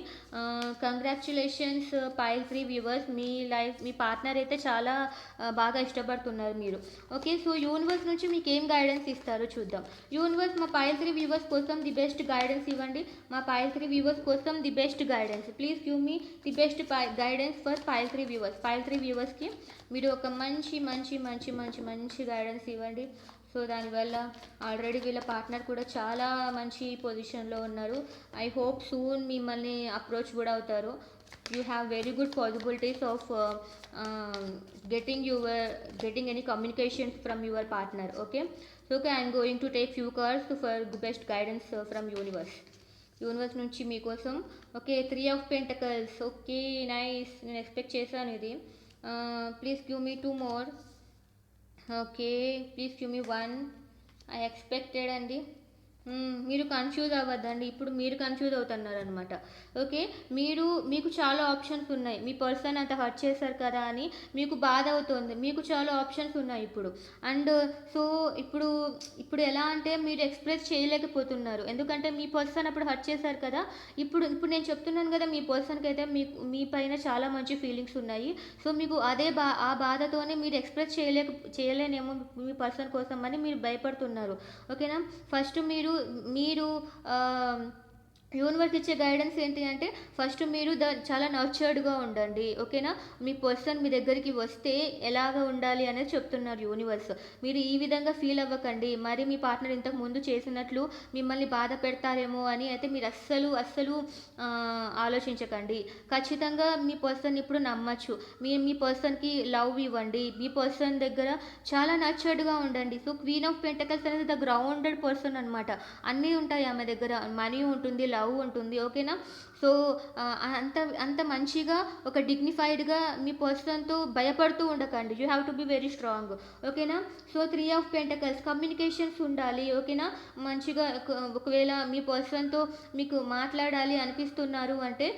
Congratulations pile 3 viewers. మీ పార్ట్నర్ అయితే చాలా బాగా ఇష్టపడుతున్నారు మీరు. ఓకే, సో యూనివర్స్ నుంచి మీకు ఏం గైడెన్స్ ఇస్తారో చూద్దాం. యూనివర్స్ మా పైల్ 3 వ్యూవర్స్ కోసం ది బెస్ట్ గైడెన్స్ ఇవ్వండి. మా పైల్ 3 వ్యూవర్స్ కోసం the best guidance. Please give me the best guidance for pile 3 viewers. Pile 3 వ్యూవర్స్కి మీరు ఒక మంచి మంచి మంచి మంచి మంచి గైడెన్స్ ఇవ్వండి. సో దానివల్ల ఆల్రెడీ వీళ్ళ పార్ట్నర్ కూడా చాలా మంచి పొజిషన్లో ఉన్నారు. ఐ హోప్ సూన్ మిమ్మల్ని అప్రోచ్ కూడా అవుతారు. You have very good possibilities of getting any communication from your partner. Okay, so okay, I'm going to take few cards for the best guidance from universe నుంచి మీకోసం. Okay, 3 of pentacles. Okay, nice, నేను ఎక్స్పెక్ట్ చేశాను ఇది. Please give me 2 more. Okay, please give me 1. I expected అండి. మీరు కన్ఫ్యూజ్ అవ్వద్దండి, ఇప్పుడు మీరు కన్ఫ్యూజ్ అవుతున్నారు అనమాట. ఓకే, మీకు చాలా ఆప్షన్స్ ఉన్నాయి. మీ పర్సన్ అంత హర్ట్ చేశారు కదా అని మీకు బాధ అవుతుంది. మీకు చాలా ఆప్షన్స్ ఉన్నాయి ఇప్పుడు. అండ్ సో ఇప్పుడు ఎలా అంటే మీరు ఎక్స్ప్రెస్ చేయలేకపోతున్నారు, ఎందుకంటే మీ పర్సన్ అప్పుడు హర్ట్ చేశారు కదా. ఇప్పుడు నేను చెప్తున్నాను కదా, మీ పర్సన్కి అయితే మీ పైన చాలా మంచి ఫీలింగ్స్ ఉన్నాయి. సో మీకు ఆ బాధతోనే మీరు ఎక్స్ప్రెస్ చేయలేనేమో మీ పర్సన్ కోసం అని మీరు భయపడుతున్నారు. ఓకేనా. ఫస్ట్ మీరు యూనివర్స్ ఇచ్చే గైడెన్స్ ఏంటి అంటే, ఫస్ట్ మీరు చాలా నర్చర్డ్గా ఉండండి. ఓకేనా. మీ పర్సన్ మీ దగ్గరికి వస్తే ఎలాగ ఉండాలి అనేది చెప్తున్నారు యూనివర్స్. మీరు ఈ విధంగా ఫీల్ అవ్వకండి, మరి మీ పార్ట్నర్ ఇంతకు ముందు చేసినట్లు మిమ్మల్ని బాధ పెడతారేమో అని అయితే మీరు అస్సలు ఆలోచించకండి. ఖచ్చితంగా మీ పర్సన్ ఇప్పుడు నమ్మచ్చు. మీ పర్సన్కి లవ్ ఇవ్వండి. మీ పర్సన్ దగ్గర చాలా నర్చర్డ్గా ఉండండి. సో క్వీన్ ఆఫ్ పెంటకల్స్ అనేది ద గ్రౌండెడ్ పర్సన్ అనమాట. అన్నీ ఉంటాయి ఆమె దగ్గర, మనీ ఉంటుంది, లవ్ ఉంటుంది. ఓకేనా. సో అంత మంచిగా ఒక డిగ్నిఫైడ్గా మీ పర్సన్తో భయపడుతూ ఉండకండి. You have to be very strong. ఓకేనా. సో 3 ఆఫ్ పెంటకల్స్ కమ్యూనికేషన్స్ ఉండాలి. ఓకేనా. మంచిగా ఒకవేళ మీ పర్సన్తో మీకు మాట్లాడాలి అనిపిస్తున్నారు అంటే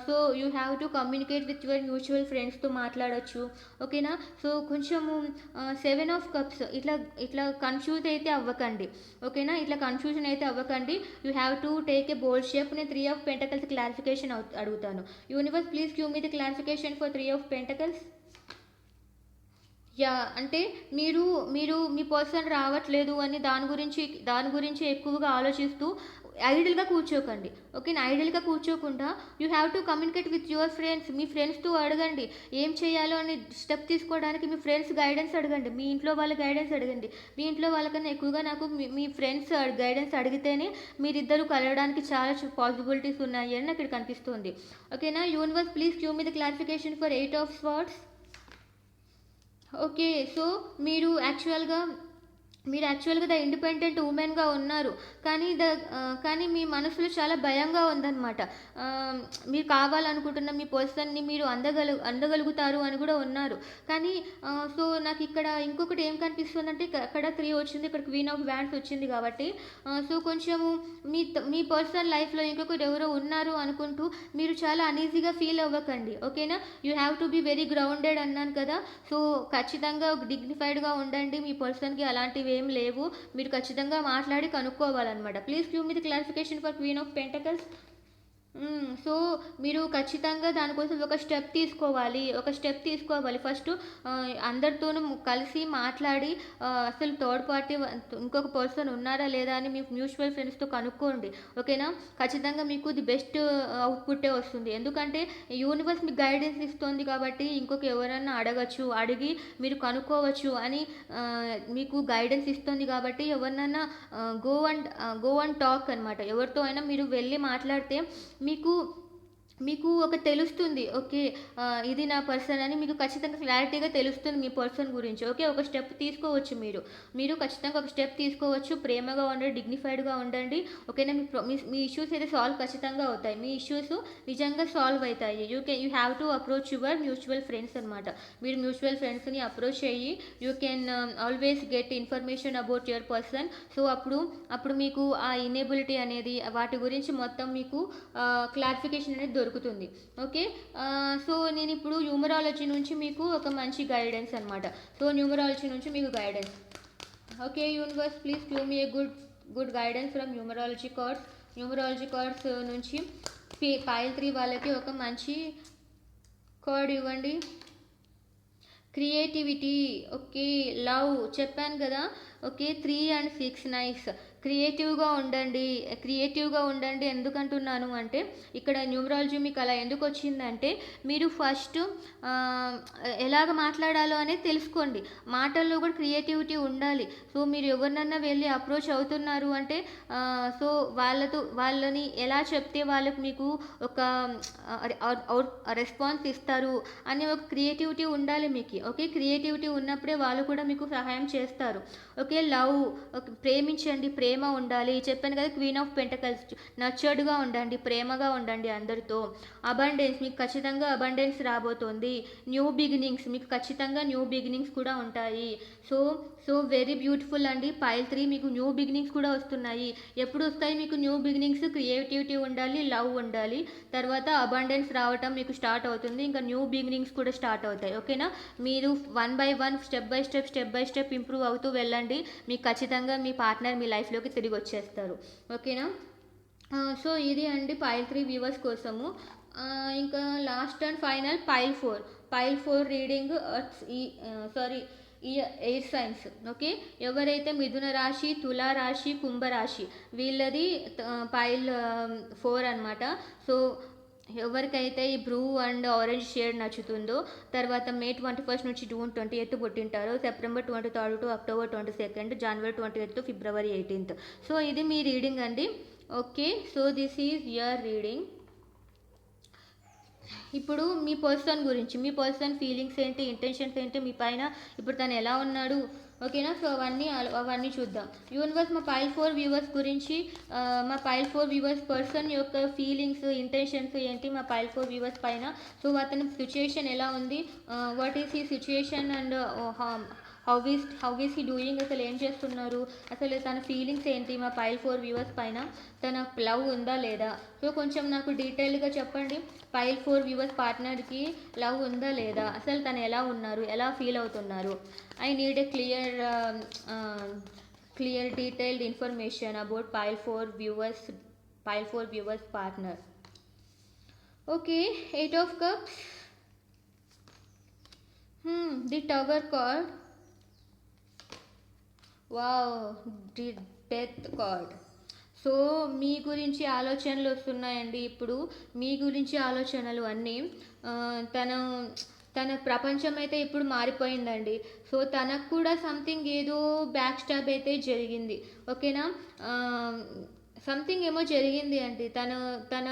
so you have to communicate with your mutual ఫ్రెండ్స్తో మాట్లాడచ్చు. ఓకేనా. సో కొంచెము 7 ఆఫ్ కప్స్ ఇట్లా కన్ఫ్యూజ్ అయితే అవ్వకండి. ఓకేనా. ఇట్లా కన్ఫ్యూజన్ అయితే అవ్వకండి. You have to take A bold shape. నేను 3 ఆఫ్ పెంటకల్స్ క్లారిఫికేషన్ అడుగుతాను. Universe please give me the clarification for 3 of pentacles. Yeah, అంటే మీరు మీ పర్సన్ రావట్లేదు అని దాని గురించి ఎక్కువగా ఆలోచిస్తూ ఐడియల్గా కూర్చోకండి. ఓకేనా. ఐడియల్గా కూర్చోకుండా you have to communicate with your friends. మీ ఫ్రెండ్స్తో అడగండి ఏం చేయాలో అని. స్టెప్ తీసుకోవడానికి మీ ఫ్రెండ్స్ గైడెన్స్ అడగండి, మీ ఇంట్లో వాళ్ళ గైడెన్స్ అడగండి. మీ ఇంట్లో వాళ్ళకన్నా ఎక్కువగా నాకు మీ ఫ్రెండ్స్ గైడెన్స్ అడిగితేనే మీరిద్దరూ కలవడానికి చాలా పాసిబిలిటీస్ ఉన్నాయి అని నాకు ఇక్కడ కనిపిస్తుంది. ఓకేనా. Universe please give me the clarification for 8 of swords. Okay, so మీరు యాక్చువల్గా ద ఇండిపెండెంట్ ఉమెన్గా ఉన్నారు, కానీ మీ మనసులో చాలా భయంగా ఉందన్నమాట. మీరు కావాలనుకుంటున్న మీ పర్సన్ని మీరు అందగలుగుతారు అని కూడా ఉన్నారు. కానీ సో నాకు ఇక్కడ ఇంకొకటి ఏం కనిపిస్తుందంటే, అక్కడ 3 వచ్చింది, ఇక్కడ క్వీన్ ఆఫ్ వ్యాండ్స్ వచ్చింది కాబట్టి సో కొంచెము మీ పర్సనల్ లైఫ్లో ఇంకొకరు ఎవరో ఉన్నారు అనుకుంటూ మీరు చాలా అనీజీగా ఫీల్ అవ్వకండి. ఓకేనా. You have to be very grounded అన్నాను కదా. సో ఖచ్చితంగా డిగ్నిఫైడ్గా ఉండండి. మీ పర్సన్కి అలాంటివి ఏం లేవు, మీరు ఖచ్చితంగా మాట్లాడి కనుక్కోవాలన్నమాట. Please give me the clarification for queen of pentacles. So మీరు ఖచ్చితంగా దానికోసం ఒక స్టెప్ తీసుకోవాలి. ఫస్టు అందరితోనూ కలిసి మాట్లాడి అసలు థర్డ్ పార్టీ ఇంకొక పర్సన్ ఉన్నారా లేదా అని మీ మ్యూచువల్ ఫ్రెండ్స్‌తో కనుక్కోండి. ఓకేనా? ఖచ్చితంగా మీకు ది బెస్ట్ అవుట్‌పుట్టే వస్తుంది. ఎందుకంటే యూనివర్స్ మీకు గైడెన్స్ ఇస్తుంది కాబట్టి ఇంకొక ఎవరన్నా అడగొచ్చు. అడిగి మీరు కనుక్కోవచ్చు అని మీకు గైడెన్స్ ఇస్తుంది కాబట్టి ఎవరినన్నా గో అండ్ టాక్ అనమాట. ఎవరితో అయినా మీరు వెళ్ళి మాట్లాడితే మీకు మీకు ఒక తెలుస్తుంది. ఓకే. ఇది నా పర్సన్ అని మీకు ఖచ్చితంగా క్లారిటీగా తెలుస్తుంది మీ పర్సన్ గురించి. ఓకే. ఒక స్టెప్ తీసుకోవచ్చు మీరు. మీరు ఖచ్చితంగా ఒక స్టెప్ తీసుకోవచ్చు. ప్రేమగా ఉండండి, డిగ్నిఫైడ్‌గా ఉండండి. ఓకేనా? మీ ఇష్యూస్ అయితే సాల్వ్ ఖచ్చితంగా అవుతాయి. మీ ఇష్యూస్ నిజంగా సాల్వ్ అవుతాయి. You have to approach your mutual friends అనమాట. మీరు మ్యూచువల్ ఫ్రెండ్స్‌ని అప్రోచ్ అయ్యి you can always get information about your person. So అప్పుడు మీకు ఆ ఇనేబిలిటీ అనేది వాటి గురించి మొత్తం మీకు క్లారిఫికేషన్ అనేది దొరుకుతుంది. ఓకే. సో నేను ఇప్పుడు న్యూమరాలజీ నుంచి మీకు ఒక మంచి గైడెన్స్ అనమాట. సో న్యూమరాలజీ నుంచి మీకు guidance. Okay universe please give me a good guidance from numerology cards నుంచి పైల్ 3 వాళ్ళకి ఒక మంచి కార్డ్ ఇవ్వండి. క్రియేటివిటీ. ఓకే. లవ్ చెప్పాను కదా. ఓకే. 3 and 6 nice. క్రియేటివ్గా ఉండండి ఎందుకంటున్నాను అంటే ఇక్కడ న్యూమరాలజీ మీకు అలా ఎందుకు వచ్చిందంటే మీరు ఫస్ట్ ఎలాగ మాట్లాడాలో అనేది తెలుసుకోండి. మాటల్లో కూడా క్రియేటివిటీ ఉండాలి. సో మీరు ఎవరినన్నా వెళ్ళి అప్రోచ్ అవుతున్నారు అంటే సో వాళ్ళని ఎలా చెప్తే వాళ్ళకి మీకు ఒక రెస్పాన్స్ ఇస్తారు అని ఒక క్రియేటివిటీ ఉండాలి మీకు. ఓకే. క్రియేటివిటీ ఉన్నప్పుడే వాళ్ళు కూడా మీకు సహాయం చేస్తారు. ఓకే. లవ్. ప్రేమించండి, ప్రేమ ఉండాలి. చెప్పాను కదా క్వీన్ ఆఫ్ పెంటకల్స్. నర్చర్డ్గా ఉండండి, ప్రేమగా ఉండండి అందరితో. అబండెన్స్. మీకు ఖచ్చితంగా అబండెన్స్ రాబోతోంది. New beginnings. మీకు ఖచ్చితంగా న్యూ బిగినింగ్స్ కూడా ఉంటాయి. సో వెరీ బ్యూటిఫుల్ అండి. పైల్ 3 మీకు న్యూ బిగినింగ్స్ కూడా వస్తున్నాయి. ఎప్పుడు వస్తాయి మీకు న్యూ బిగినింగ్స్? క్రియేటివిటీ ఉండాలి, లవ్ ఉండాలి, తర్వాత అబండెన్స్ రావటం మీకు స్టార్ట్ అవుతుంది. ఇంకా న్యూ బిగినింగ్స్ కూడా స్టార్ట్ అవుతాయి. ఓకేనా? మీరు 1 by 1 step by step improve అవుతూ వెళ్ళండి. మీకు ఖచ్చితంగా మీ పార్ట్నర్ మీ లైఫ్లోకి తిరిగి వచ్చేస్తారు. ఓకేనా? సో ఇది అండి పైల్ 3 వ్యూవర్స్ కోసము. ఇంకా last and final pile 4 reading ఈ ఎయిర్ సైన్స్. ఓకే. ఎవరైతే మిథున రాశి, తులా రాశి, కుంభరాశి వీళ్ళది పైల్ 4 అనమాట. సో ఎవరికైతే ఈ బ్లూ అండ్ ఆరెంజ్ షేడ్ నచ్చుతుందో తర్వాత మే 21 నుంచి జూన్ 28 పుట్టింటారో September 23 to October 22, January 28 to February 18. So ఇది మీ రీడింగ్ అండి. Okay. So this is your reading. ఇప్పుడు మీ పర్సన్ ఫీలింగ్స్ ఏంటి, ఇంటెన్షన్స్ ఏంటి మీ పైన, ఇప్పుడు తను ఎలా ఉన్నాడు. ఓకేనా? సో అవన్నీ చూద్దాం. యూనివర్స్ మా పైల్ 4 వ్యూవర్స్ గురించి మా పైల్ 4 వ్యూవర్స్ పర్సన్ యొక్క ఫీలింగ్స్, ఇంటెన్షన్స్ ఏంటి మా పైల్ 4 వ్యూవర్స్ పైన. సో అతని సిచ్యుయేషన్ ఎలా ఉంది, వాట్ ఈస్ ఈ situation and how is he doing, అసలు ఏం చేస్తున్నారు, అసలు తన ఫీలింగ్స్ ఏంటి మా పైల్ 4 వ్యూవర్స్ పైన, తన లవ్ ఉందా లేదా. సో కొంచెం నాకు డీటెయిల్గా చెప్పండి. పైల్ 4 వ్యూవర్స్ పార్ట్నర్కి లవ్ ఉందా లేదా, అసలు తను ఎలా ఉన్నారు, ఎలా ఫీల్ అవుతున్నారు. I need a clear detailed information about pile 4 viewers partner. Okay. 8 of cups, the tower card, wow, the death card. So మీ గురించి ఆలోచనలు వస్తున్నాయండి. ఇప్పుడు మీ గురించి ఆలోచనలు అన్నీ తన ప్రపంచం అయితే ఇప్పుడు మారిపోయిందండి. సో తనకు కూడా సంథింగ్ ఏదో బ్యాక్ స్టాప్ అయితే జరిగింది. ఓకేనా? సంథింగ్ ఏమో జరిగింది అండి. తన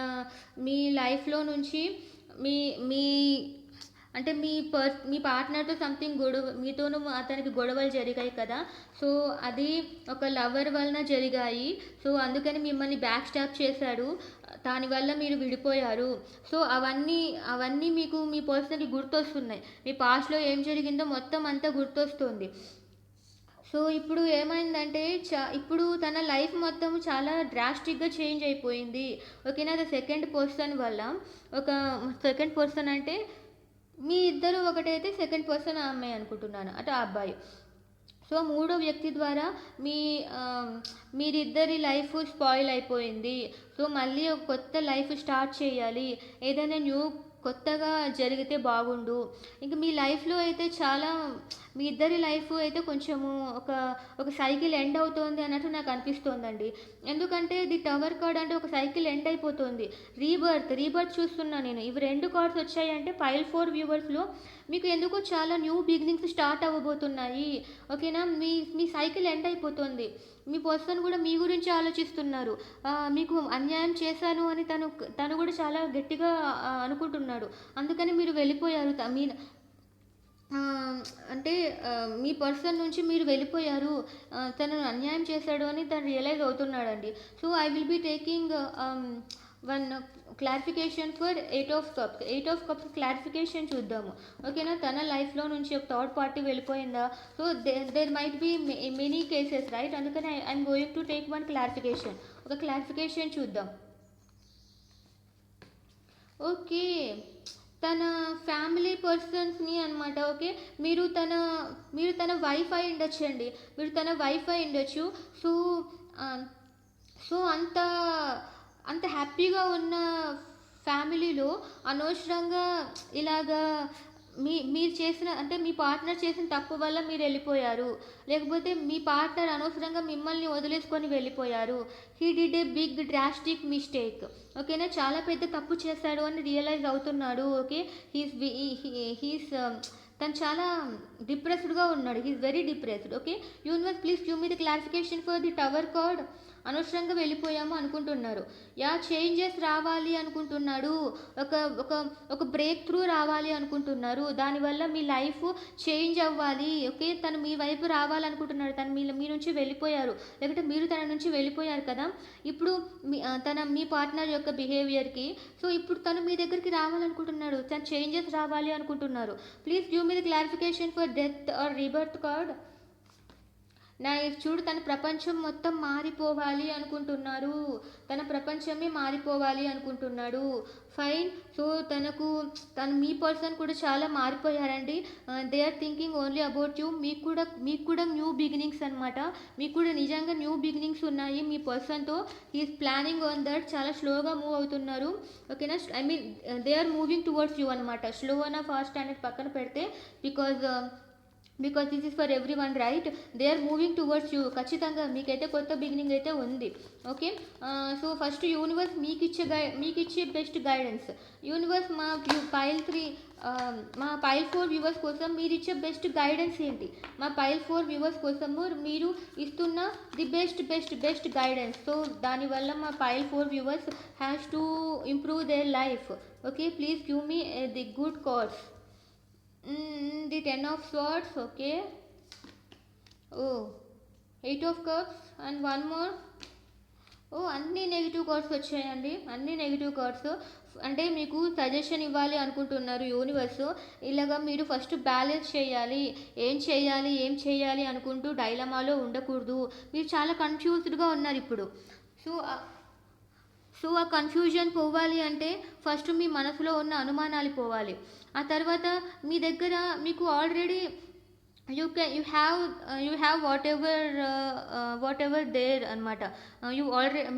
మీ లైఫ్లో నుంచి మీ మీ అంటే మీ పార్ట్నర్తో సంథింగ్ మీతోనూ అతనికి గొడవలు జరిగాయి కదా. సో అది ఒక లవర్ వలన జరిగాయి. సో అందుకని మిమ్మల్ని బ్యాక్ స్టాప్ చేశాడు. దానివల్ల మీరు విడిపోయారు. సో అవన్నీ మీకు మీ పర్సనల్కి గుర్తొస్తున్నాయి. మీ పాస్ట్లో ఏం జరిగిందో మొత్తం అంతా గుర్తొస్తుంది. సో ఇప్పుడు ఏమైందంటే ఇప్పుడు తన లైఫ్ మొత్తం చాలా డ్రాస్టిక్గా చేంజ్ అయిపోయింది. ఓకేనా? అది సెకండ్ పర్సన్ వల్ల. ఒక సెకండ్ పర్సన్ అంటే మీ ఇద్దరు ఒకటైతే సెకండ్ పర్సన్ ఆ అమ్మాయి అనుకుంటున్నాను, అంటే ఆ అబ్బాయి. సో మూడో వ్యక్తి ద్వారా మీ మీరిద్దరి లైఫ్ స్పాయిల్ అయిపోయింది. సో మళ్ళీ ఒక కొత్త లైఫ్ స్టార్ట్ చేయాలి, ఏదైనా కొత్తగా జరిగితే బాగుండు. ఇంక మీ లైఫ్లో అయితే చాలా, మీ ఇద్దరి లైఫ్ అయితే కొంచెము ఒక ఒక సైకిల్ ఎండ్ అవుతోంది అన్నట్టు నాకు అనిపిస్తోందండి. ఎందుకంటే ది టవర్ కార్డ్ అంటే ఒక సైకిల్ ఎండ్ అయిపోతుంది. రీబర్త్ చూస్తున్నాను నేను. ఇవి 2 కార్డ్స్ వచ్చాయంటే పైల్ 4 వ్యూవర్స్లో మీకు ఎందుకో చాలా న్యూ బిగినింగ్స్ స్టార్ట్ అవ్వబోతున్నాయి. ఓకేనా, మీ మీ సైకిల్ ఎండ్ అయిపోతుంది. మీ పర్సన్ కూడా మీ గురించి ఆలోచిస్తున్నారు. మీకు అన్యాయం చేశాను అని తను కూడా చాలా గట్టిగా అనుకుంటున్నాడు. అందుకని మీరు వెళ్ళిపోయారు. అంటే మీ పర్సన్ నుంచి మీరు వెళ్ళిపోయారు. తను అన్యాయం చేశాడు అని తను రియలైజ్ అవుతున్నాడండి. So I will be taking one clarification for 8 of Cups. 8 of Cups clarification చూద్దాము. ఓకేనా, తన లైఫ్లో నుంచి ఒక థర్డ్ పార్టీ వెళ్ళిపోయిందా? So there might be many cases, right? అందుకని I'm going to take one clarification. ఒక క్లారిఫికేషన్ చూద్దాం. ఓకే, తన ఫ్యామిలీ పర్సన్స్ని అనమాట. ఓకే, మీరు తన వైఫ్ అయి ఉండొచ్చండి. మీరు తన వైఫ్ అయి ఉండొచ్చు. సో సో అంత హ్యాపీగా ఉన్న ఫ్యామిలీలో అనవసరంగా ఇలాగా మీరు చేసిన, అంటే మీ పార్ట్నర్ చేసిన తప్పు వల్ల మీరు వెళ్ళిపోయారు. లేకపోతే మీ పార్ట్నర్ అనవసరంగా మిమ్మల్ని వదిలేసుకొని వెళ్ళిపోయారు. He did a big drastic mistake. ఓకేనా, చాలా పెద్ద తప్పు చేశాడు అని రియలైజ్ అవుతున్నాడు. ఓకే, హీస్ తను చాలా డిప్రెస్డ్గా ఉన్నాడు. He's very depressed. Okay, universe please give me the clarification for the tower card. అనవసరంగా వెళ్ళిపోయాము అనుకుంటున్నారు. చేంజెస్ రావాలి అనుకుంటున్నాడు. ఒక బ్రేక్ త్రూ రావాలి అనుకుంటున్నారు. దానివల్ల మీ లైఫ్ చేంజ్ అవ్వాలి. ఓకే, తను మీ వైపు రావాలనుకుంటున్నాడు. తను మీ నుంచి వెళ్ళిపోయారు, లేకపోతే మీరు తన నుంచి వెళ్ళిపోయారు కదా. ఇప్పుడు మీ పార్ట్నర్ యొక్క బిహేవియర్కి, సో ఇప్పుడు తను మీ దగ్గరికి రావాలనుకుంటున్నాడు. తను చేంజెస్ రావాలి అనుకుంటున్నారు. Please give me the clarification for death or rebirth card. చూడు, తన ప్రపంచం మొత్తం మారిపోవాలి అనుకుంటున్నారు. తన ప్రపంచమే మారిపోవాలి అనుకుంటున్నాడు. ఫైన్. సో తను మీ పర్సన్ కూడా చాలా మారిపోయారండి. They are thinking only about you. మీకు కూడా న్యూ బిగినింగ్స్ అనమాట. మీకు కూడా నిజంగా న్యూ బిగినింగ్స్ ఉన్నాయి మీ పర్సన్తో. He is planning on that. చాలా స్లోగా మూవ్ అవుతున్నారు. ఓకేనా, I mean they are moving towards you అనమాట. స్లో అన్న ఫాస్ట్ అనేది పక్కన పెడితే, because this is for every one, right? They are moving towards you. ఖచ్చితంగా మీకైతే కొత్త బిగినింగ్ అయితే ఉంది. ఓకే, సో ఫస్ట్ యూనివర్స్ మీకు ఇచ్చే బెస్ట్ గైడెన్స్. యూనివర్స్ మా పైల్ 4 వ్యూవర్స్ కోసం మీరు ఇచ్చే బెస్ట్ గైడెన్స్ ఏంటి? మా పైల్ 4 వ్యూవర్స్ కోసము మీరు ఇస్తున్న ది బెస్ట్ గైడెన్స్. సో దానివల్ల మా pile 4 viewers has to improve their life. Okay, please give me the good cards. The 10 of Swords. Okay. Oh, 8 of Cups and one more. అన్ని నెగిటివ్ కార్డ్స్ వచ్చాయండి. అన్ని నెగిటివ్ కార్డ్స్. అంటే మీకు సజెషన్ ఇవ్వాలి అనుకుంటున్నారు యూనివర్స్. ఇలాగా మీరు ఫస్ట్ బ్యాలెన్స్ చేయాలి. ఏం చేయాలి అనుకుంటూ డైలమాలో ఉండకూడదు. మీరు చాలా కన్ఫ్యూజ్డ్గా ఉన్నారు ఇప్పుడు. సో ఆ కన్ఫ్యూజన్ పోవాలి అంటే ఫస్ట్ మీ మనసులో ఉన్న అనుమానాలు పోవాలి. ఆ తర్వాత మీ దగ్గర మీకు already you have whatever there అనమాట.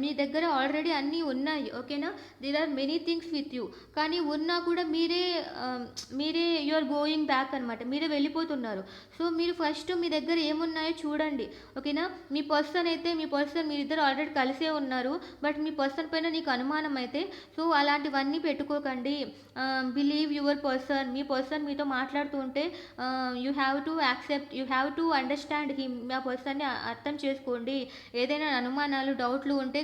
మీ దగ్గర ఆల్రెడీ అన్నీ ఉన్నాయి. ఓకేనా, there are many things with you. కానీ ఉన్నా కూడా మీరే యు ఆర్ గోయింగ్ బ్యాక్ అనమాట. మీరే వెళ్ళిపోతున్నారు. సో మీరు ఫస్ట్ మీ దగ్గర ఏమున్నాయో చూడండి. ఓకేనా, మీ పర్సన్ మీరిద్దరు ఆల్రెడీ కలిసే ఉన్నారు. బట్ మీ పర్సన్ పైన నీకు అనుమానం అయితే, సో అలాంటివన్నీ పెట్టుకోకండి. Believe your person. Me person మీతో మాట్లాడుతూ ఉంటే you have to understand him. మా పర్సన్ని అర్థం చేసుకోండి. ఏదైనా అనుమానాలు, డౌట్లు ఉంటే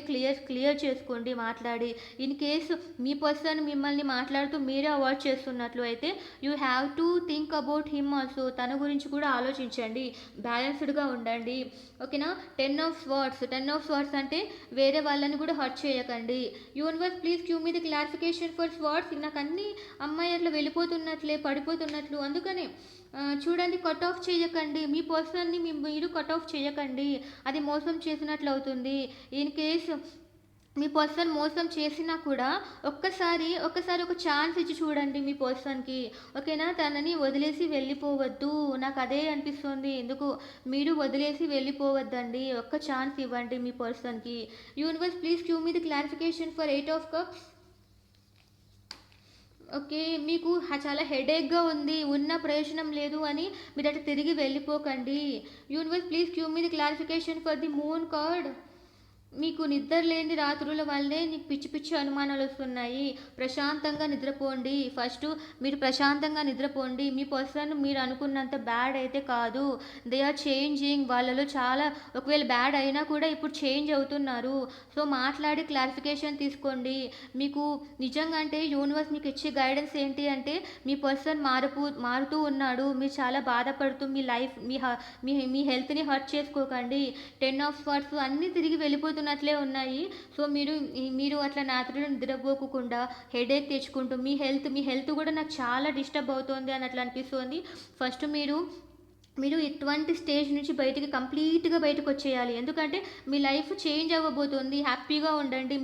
క్లియర్ చేసుకోండి మాట్లాడి. ఇన్ కేసు మీ పర్సన్ మిమ్మల్ని మాట్లాడుతూ మీరే అవాయిడ్ చేస్తున్నట్లు అయితే you have to think about him also. తన గురించి కూడా ఆలోచించండి. బ్యాలెన్స్డ్గా ఉండండి. ఓకేనా, 10 of Swords అంటే వేరే వాళ్ళని కూడా హర్ట్ చేయకండి. Universe please give me the clarification for swords. నాకు అన్ని అమ్మాయి అట్లా వెళ్ళిపోతున్నట్లే, పడిపోతున్నట్లు. అందుకనే చూడండి, కట్ ఆఫ్ చేయకండి. మీ పర్సన్ని మీరు కట్ ఆఫ్ చేయకండి. అది మోసం చేసినట్లు అవుతుంది. ఇన్ కేస్ మీ పర్సన్ మోసం చేసినా కూడా ఒక్కసారి ఒక ఛాన్స్ ఇచ్చి చూడండి మీ పర్సన్‌కి. ఓకేనా? తనని వదిలేసి వెళ్ళిపోవద్దు. నాకు అదే అనిపిస్తుంది. ఎందుకు మీరు వదిలేసి వెళ్ళిపోవద్దండి. ఒక్క ఛాన్స్ ఇవ్వండి మీ పర్సన్‌కి. Universe please give me the clarification for 8 of cups. Okay. మీకు చాలా హెడేక్‌గా ఉంది. ఉన్న ప్రయోజనం లేదు అని మీరటు తిరిగి వెళ్ళిపోకండి. Universe please give me the clarification for the moon card. మీకు నిద్ర లేని రాత్రుల వల్లే నీకు పిచ్చి పిచ్చి అనుమానాలు వస్తున్నాయి. ప్రశాంతంగా నిద్రపోండి. ఫస్ట్ మీరు ప్రశాంతంగా నిద్రపోండి. మీ పర్సన్ మీరు అనుకున్నంత బ్యాడ్ అయితే కాదు. They are changing. వాళ్ళలో చాలా ఒకవేళ బ్యాడ్ అయినా కూడా ఇప్పుడు చేంజ్ అవుతున్నారు. సో మాట్లాడి క్లారిఫికేషన్ తీసుకోండి. మీకు నిజంగా అంటే యూనివర్స్ మీకు ఇచ్చే గైడెన్స్ ఏంటి అంటే మీ పర్సన్ మారుతూ ఉన్నాడు. మీరు చాలా బాధపడుతూ మీ లైఫ్ మీ హెల్త్ని హర్ట్ చేసుకోకండి. 10 ఆఫ్ స్వర్డ్స్ అన్నీ తిరిగి వెళ్ళిపోతున్నట్లే ఉన్నాయి. సో మీరు అట్లా రాత్రులు నిద్రపోకుండా హెడేక్ తెచ్చుకుంటూ మీ హెల్త్ కూడా నాకు చాలా డిస్టర్బ్ అవుతోంది అని అట్లా అనిపిస్తుంది. ఫస్ట్ మీరు ఇటువంటి స్టేజ్ నుంచి కంప్లీట్‌గా బయటకొచ్చేయాలి. ఎందుకంటే మీ లైఫ్ చేంజ్ అవ్వబోతుంది. హ్యాపీగా ఉండండి.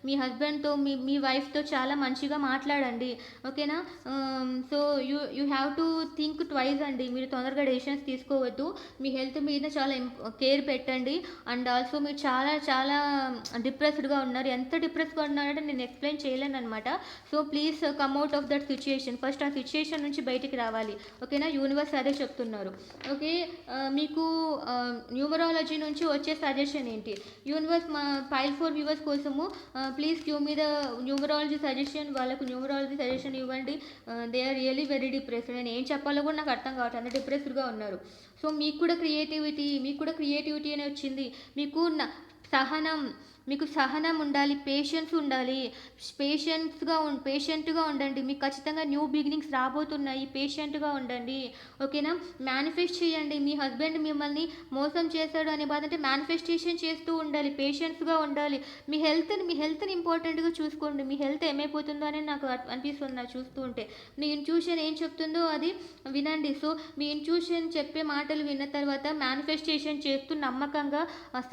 మీ హస్బెండ్‌తో మీ వైఫ్‌తో చాలా మంచిగా మాట్లాడండి. ఓకేనా? So you have to think twice అండి. మీరు తొందరగా డెసిషన్స్ తీసుకోవద్దు. మీ హెల్త్ మీద చాలా కేర్ పెట్టండి. అండ్ ఆల్సో మీరు చాలా చాలా డిప్రెస్డ్‌గా ఉన్నారు. ఎంత డిప్రెస్డ్‌గా ఉన్నారంటే నేను ఎక్స్‌ప్లెయిన్ చేయలేననమాట. So please come out of that situation. First ఆ సిట్యుయేషన్ నుంచి బయటికి రావాలి. ఓకేనా? యూనివర్స్ అదే చెప్తున్నారు. ఓకే. మీకు న్యూమరాలజీ నుంచి వచ్చే సజెషన్ ఏంటి? యూనివర్స్ మా పైల్ 4 వ్యూవర్స్ కోసము please give me the numerology suggestion. వాళ్ళకు న్యూమరాలజీ సజెషన్ ఇవ్వండి. They are really very depressed. నేను ఏం చెప్పాలో కూడా నాకు అర్థం కావట్లేదు. అంత డిప్రెస్డ్‌గా ఉన్నారు. సో మీకు కూడా క్రియేటివిటీ అనే వచ్చింది. సహనం మీకు సహనం ఉండాలి. పేషెన్స్ ఉండాలి. పేషెంట్‌గా ఉండండి. మీకు ఖచ్చితంగా న్యూ బిగినింగ్స్ రాబోతున్నాయి. పేషెంట్‌గా ఉండండి. ఓకేనా? మేనిఫెస్ట్ చేయండి. మీ హస్బెండ్ మిమ్మల్ని మోసం చేశాడు అనే బాధ అంటే మేనిఫెస్టేషన్ చేస్తూ ఉండాలి. పేషెన్స్‌గా ఉండాలి. మీ హెల్త్‌ని ఇంపార్టెంట్‌గా చూసుకోండి. మీ హెల్త్ ఏమైపోతుందో అని నాకు అనిపిస్తుంది నాకు చూస్తూ ఉంటే. మీ ఇన్‌ట్యూషన్ ఏం చెప్తుందో అది వినండి. సో మీ ఇన్‌ట్యూషన్ చెప్పే మాటలు విన్న తర్వాత మేనిఫెస్టేషన్ చేస్తూ నమ్మకంగా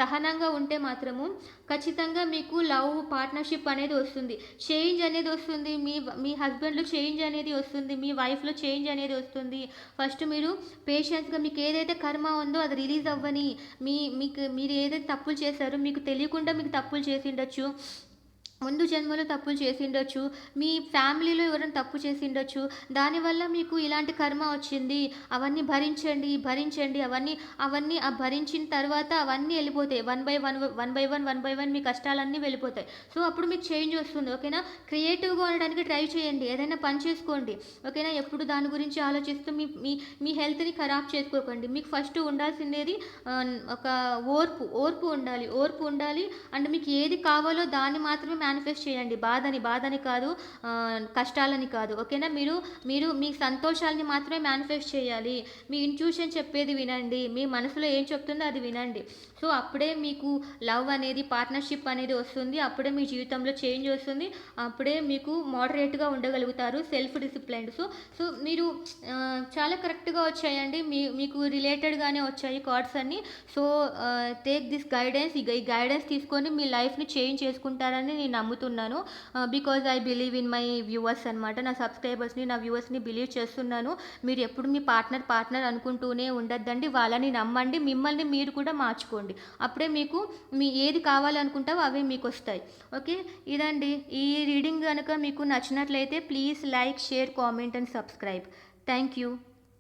సహనంగా ఉంటే మాత్రము ఖచ్చితంగా మీకు లవ్ పార్ట్నర్షిప్ అనేది వస్తుంది. చేంజ్ అనేది వస్తుంది. మీ హస్బెండ్‌లో చేంజ్ అనేది వస్తుంది. మీ వైఫ్‌లో చేంజ్ అనేది వస్తుంది. ఫస్ట్ మీరు పేషెన్స్‌గా మీకు ఏదైతే కర్మ ఉందో అది రిలీజ్ అవ్వని. మీరు ఏదైతే తప్పులు చేశారో మీకు తెలియకుండా మీకు తప్పులు చేసిండొచ్చు. ముందు జన్మలో తప్పులు చేసిండొచ్చు. మీ ఫ్యామిలీలో ఎవరైనా తప్పు చేసిండొచ్చు. దానివల్ల మీకు ఇలాంటి కర్మ వచ్చింది. అవన్నీ భరించండి. అవన్నీ భరించిన తర్వాత అవన్నీ వెళ్ళిపోతాయి. వన్ బై వన్ మీ కష్టాలన్నీ వెళ్ళిపోతాయి. సో అప్పుడు మీకు చేంజ్ వస్తుంది. ఓకేనా? క్రియేటివ్‌గా ఉండడానికి ట్రై చేయండి. ఏదైనా పని చేసుకోండి. ఓకేనా? ఎప్పుడు దాని గురించి ఆలోచిస్తూ మీ మీ మీ హెల్త్‌ని ఖరాబ్ చేసుకోకండి. మీకు ఫస్ట్ ఉండాల్సిందేది ఒక ఓర్పు ఉండాలి. అండ్ మీకు ఏది కావాలో దాన్ని మాత్రమే మేనిఫెస్ట్ చేయండి. బాధని కాదు, కష్టాలని కాదు. ఓకేనా? మీరు మీ సంతోషాలని మాత్రమే మేనిఫెస్ట్ చేయాలి. మీ ఇంట్యూషన్ చెప్పేది వినండి. మీ మనసులో ఏం చెప్తుందో అది వినండి. సో అప్పుడే మీకు లవ్ అనేది పార్ట్నర్షిప్ అనేది వస్తుంది. అప్పుడే మీ జీవితంలో చేంజ్ వస్తుంది. అప్పుడే మీకు మోడరేట్‌గా ఉండగలుగుతారు. Self disciplined. సో మీరు చాలా కరెక్ట్‌గా వచ్చాయండి. మీకు రిలేటెడ్‌గానే వచ్చాయి కార్డ్స్ అన్నీ. So take this guidance. ఈ గైడెన్స్ తీసుకొని మీ లైఫ్‌ని చేంజ్ చేసుకుంటారని నేను నమ్ముతున్నాను. Because I believe in my viewers అనమాట. నా సబ్స్క్రైబర్స్‌ని, నా వ్యూవర్స్‌ని బిలీవ్ చేస్తున్నాను. మీరు ఎప్పుడు మీ పార్ట్నర్ అనుకుంటూనే ఉండొద్దండి. వాళ్ళని నమ్మండి. మిమ్మల్ని మీరు కూడా మార్చుకోండి. అప్పుడే మీకు ఏది కావాలనుకుంటావో అవే మీకు వస్తాయి. ఓకే. ఇదండి ఈ రీడింగ్ కనుక మీకు నచ్చినట్లయితే please like, share, comment and subscribe. Thank you.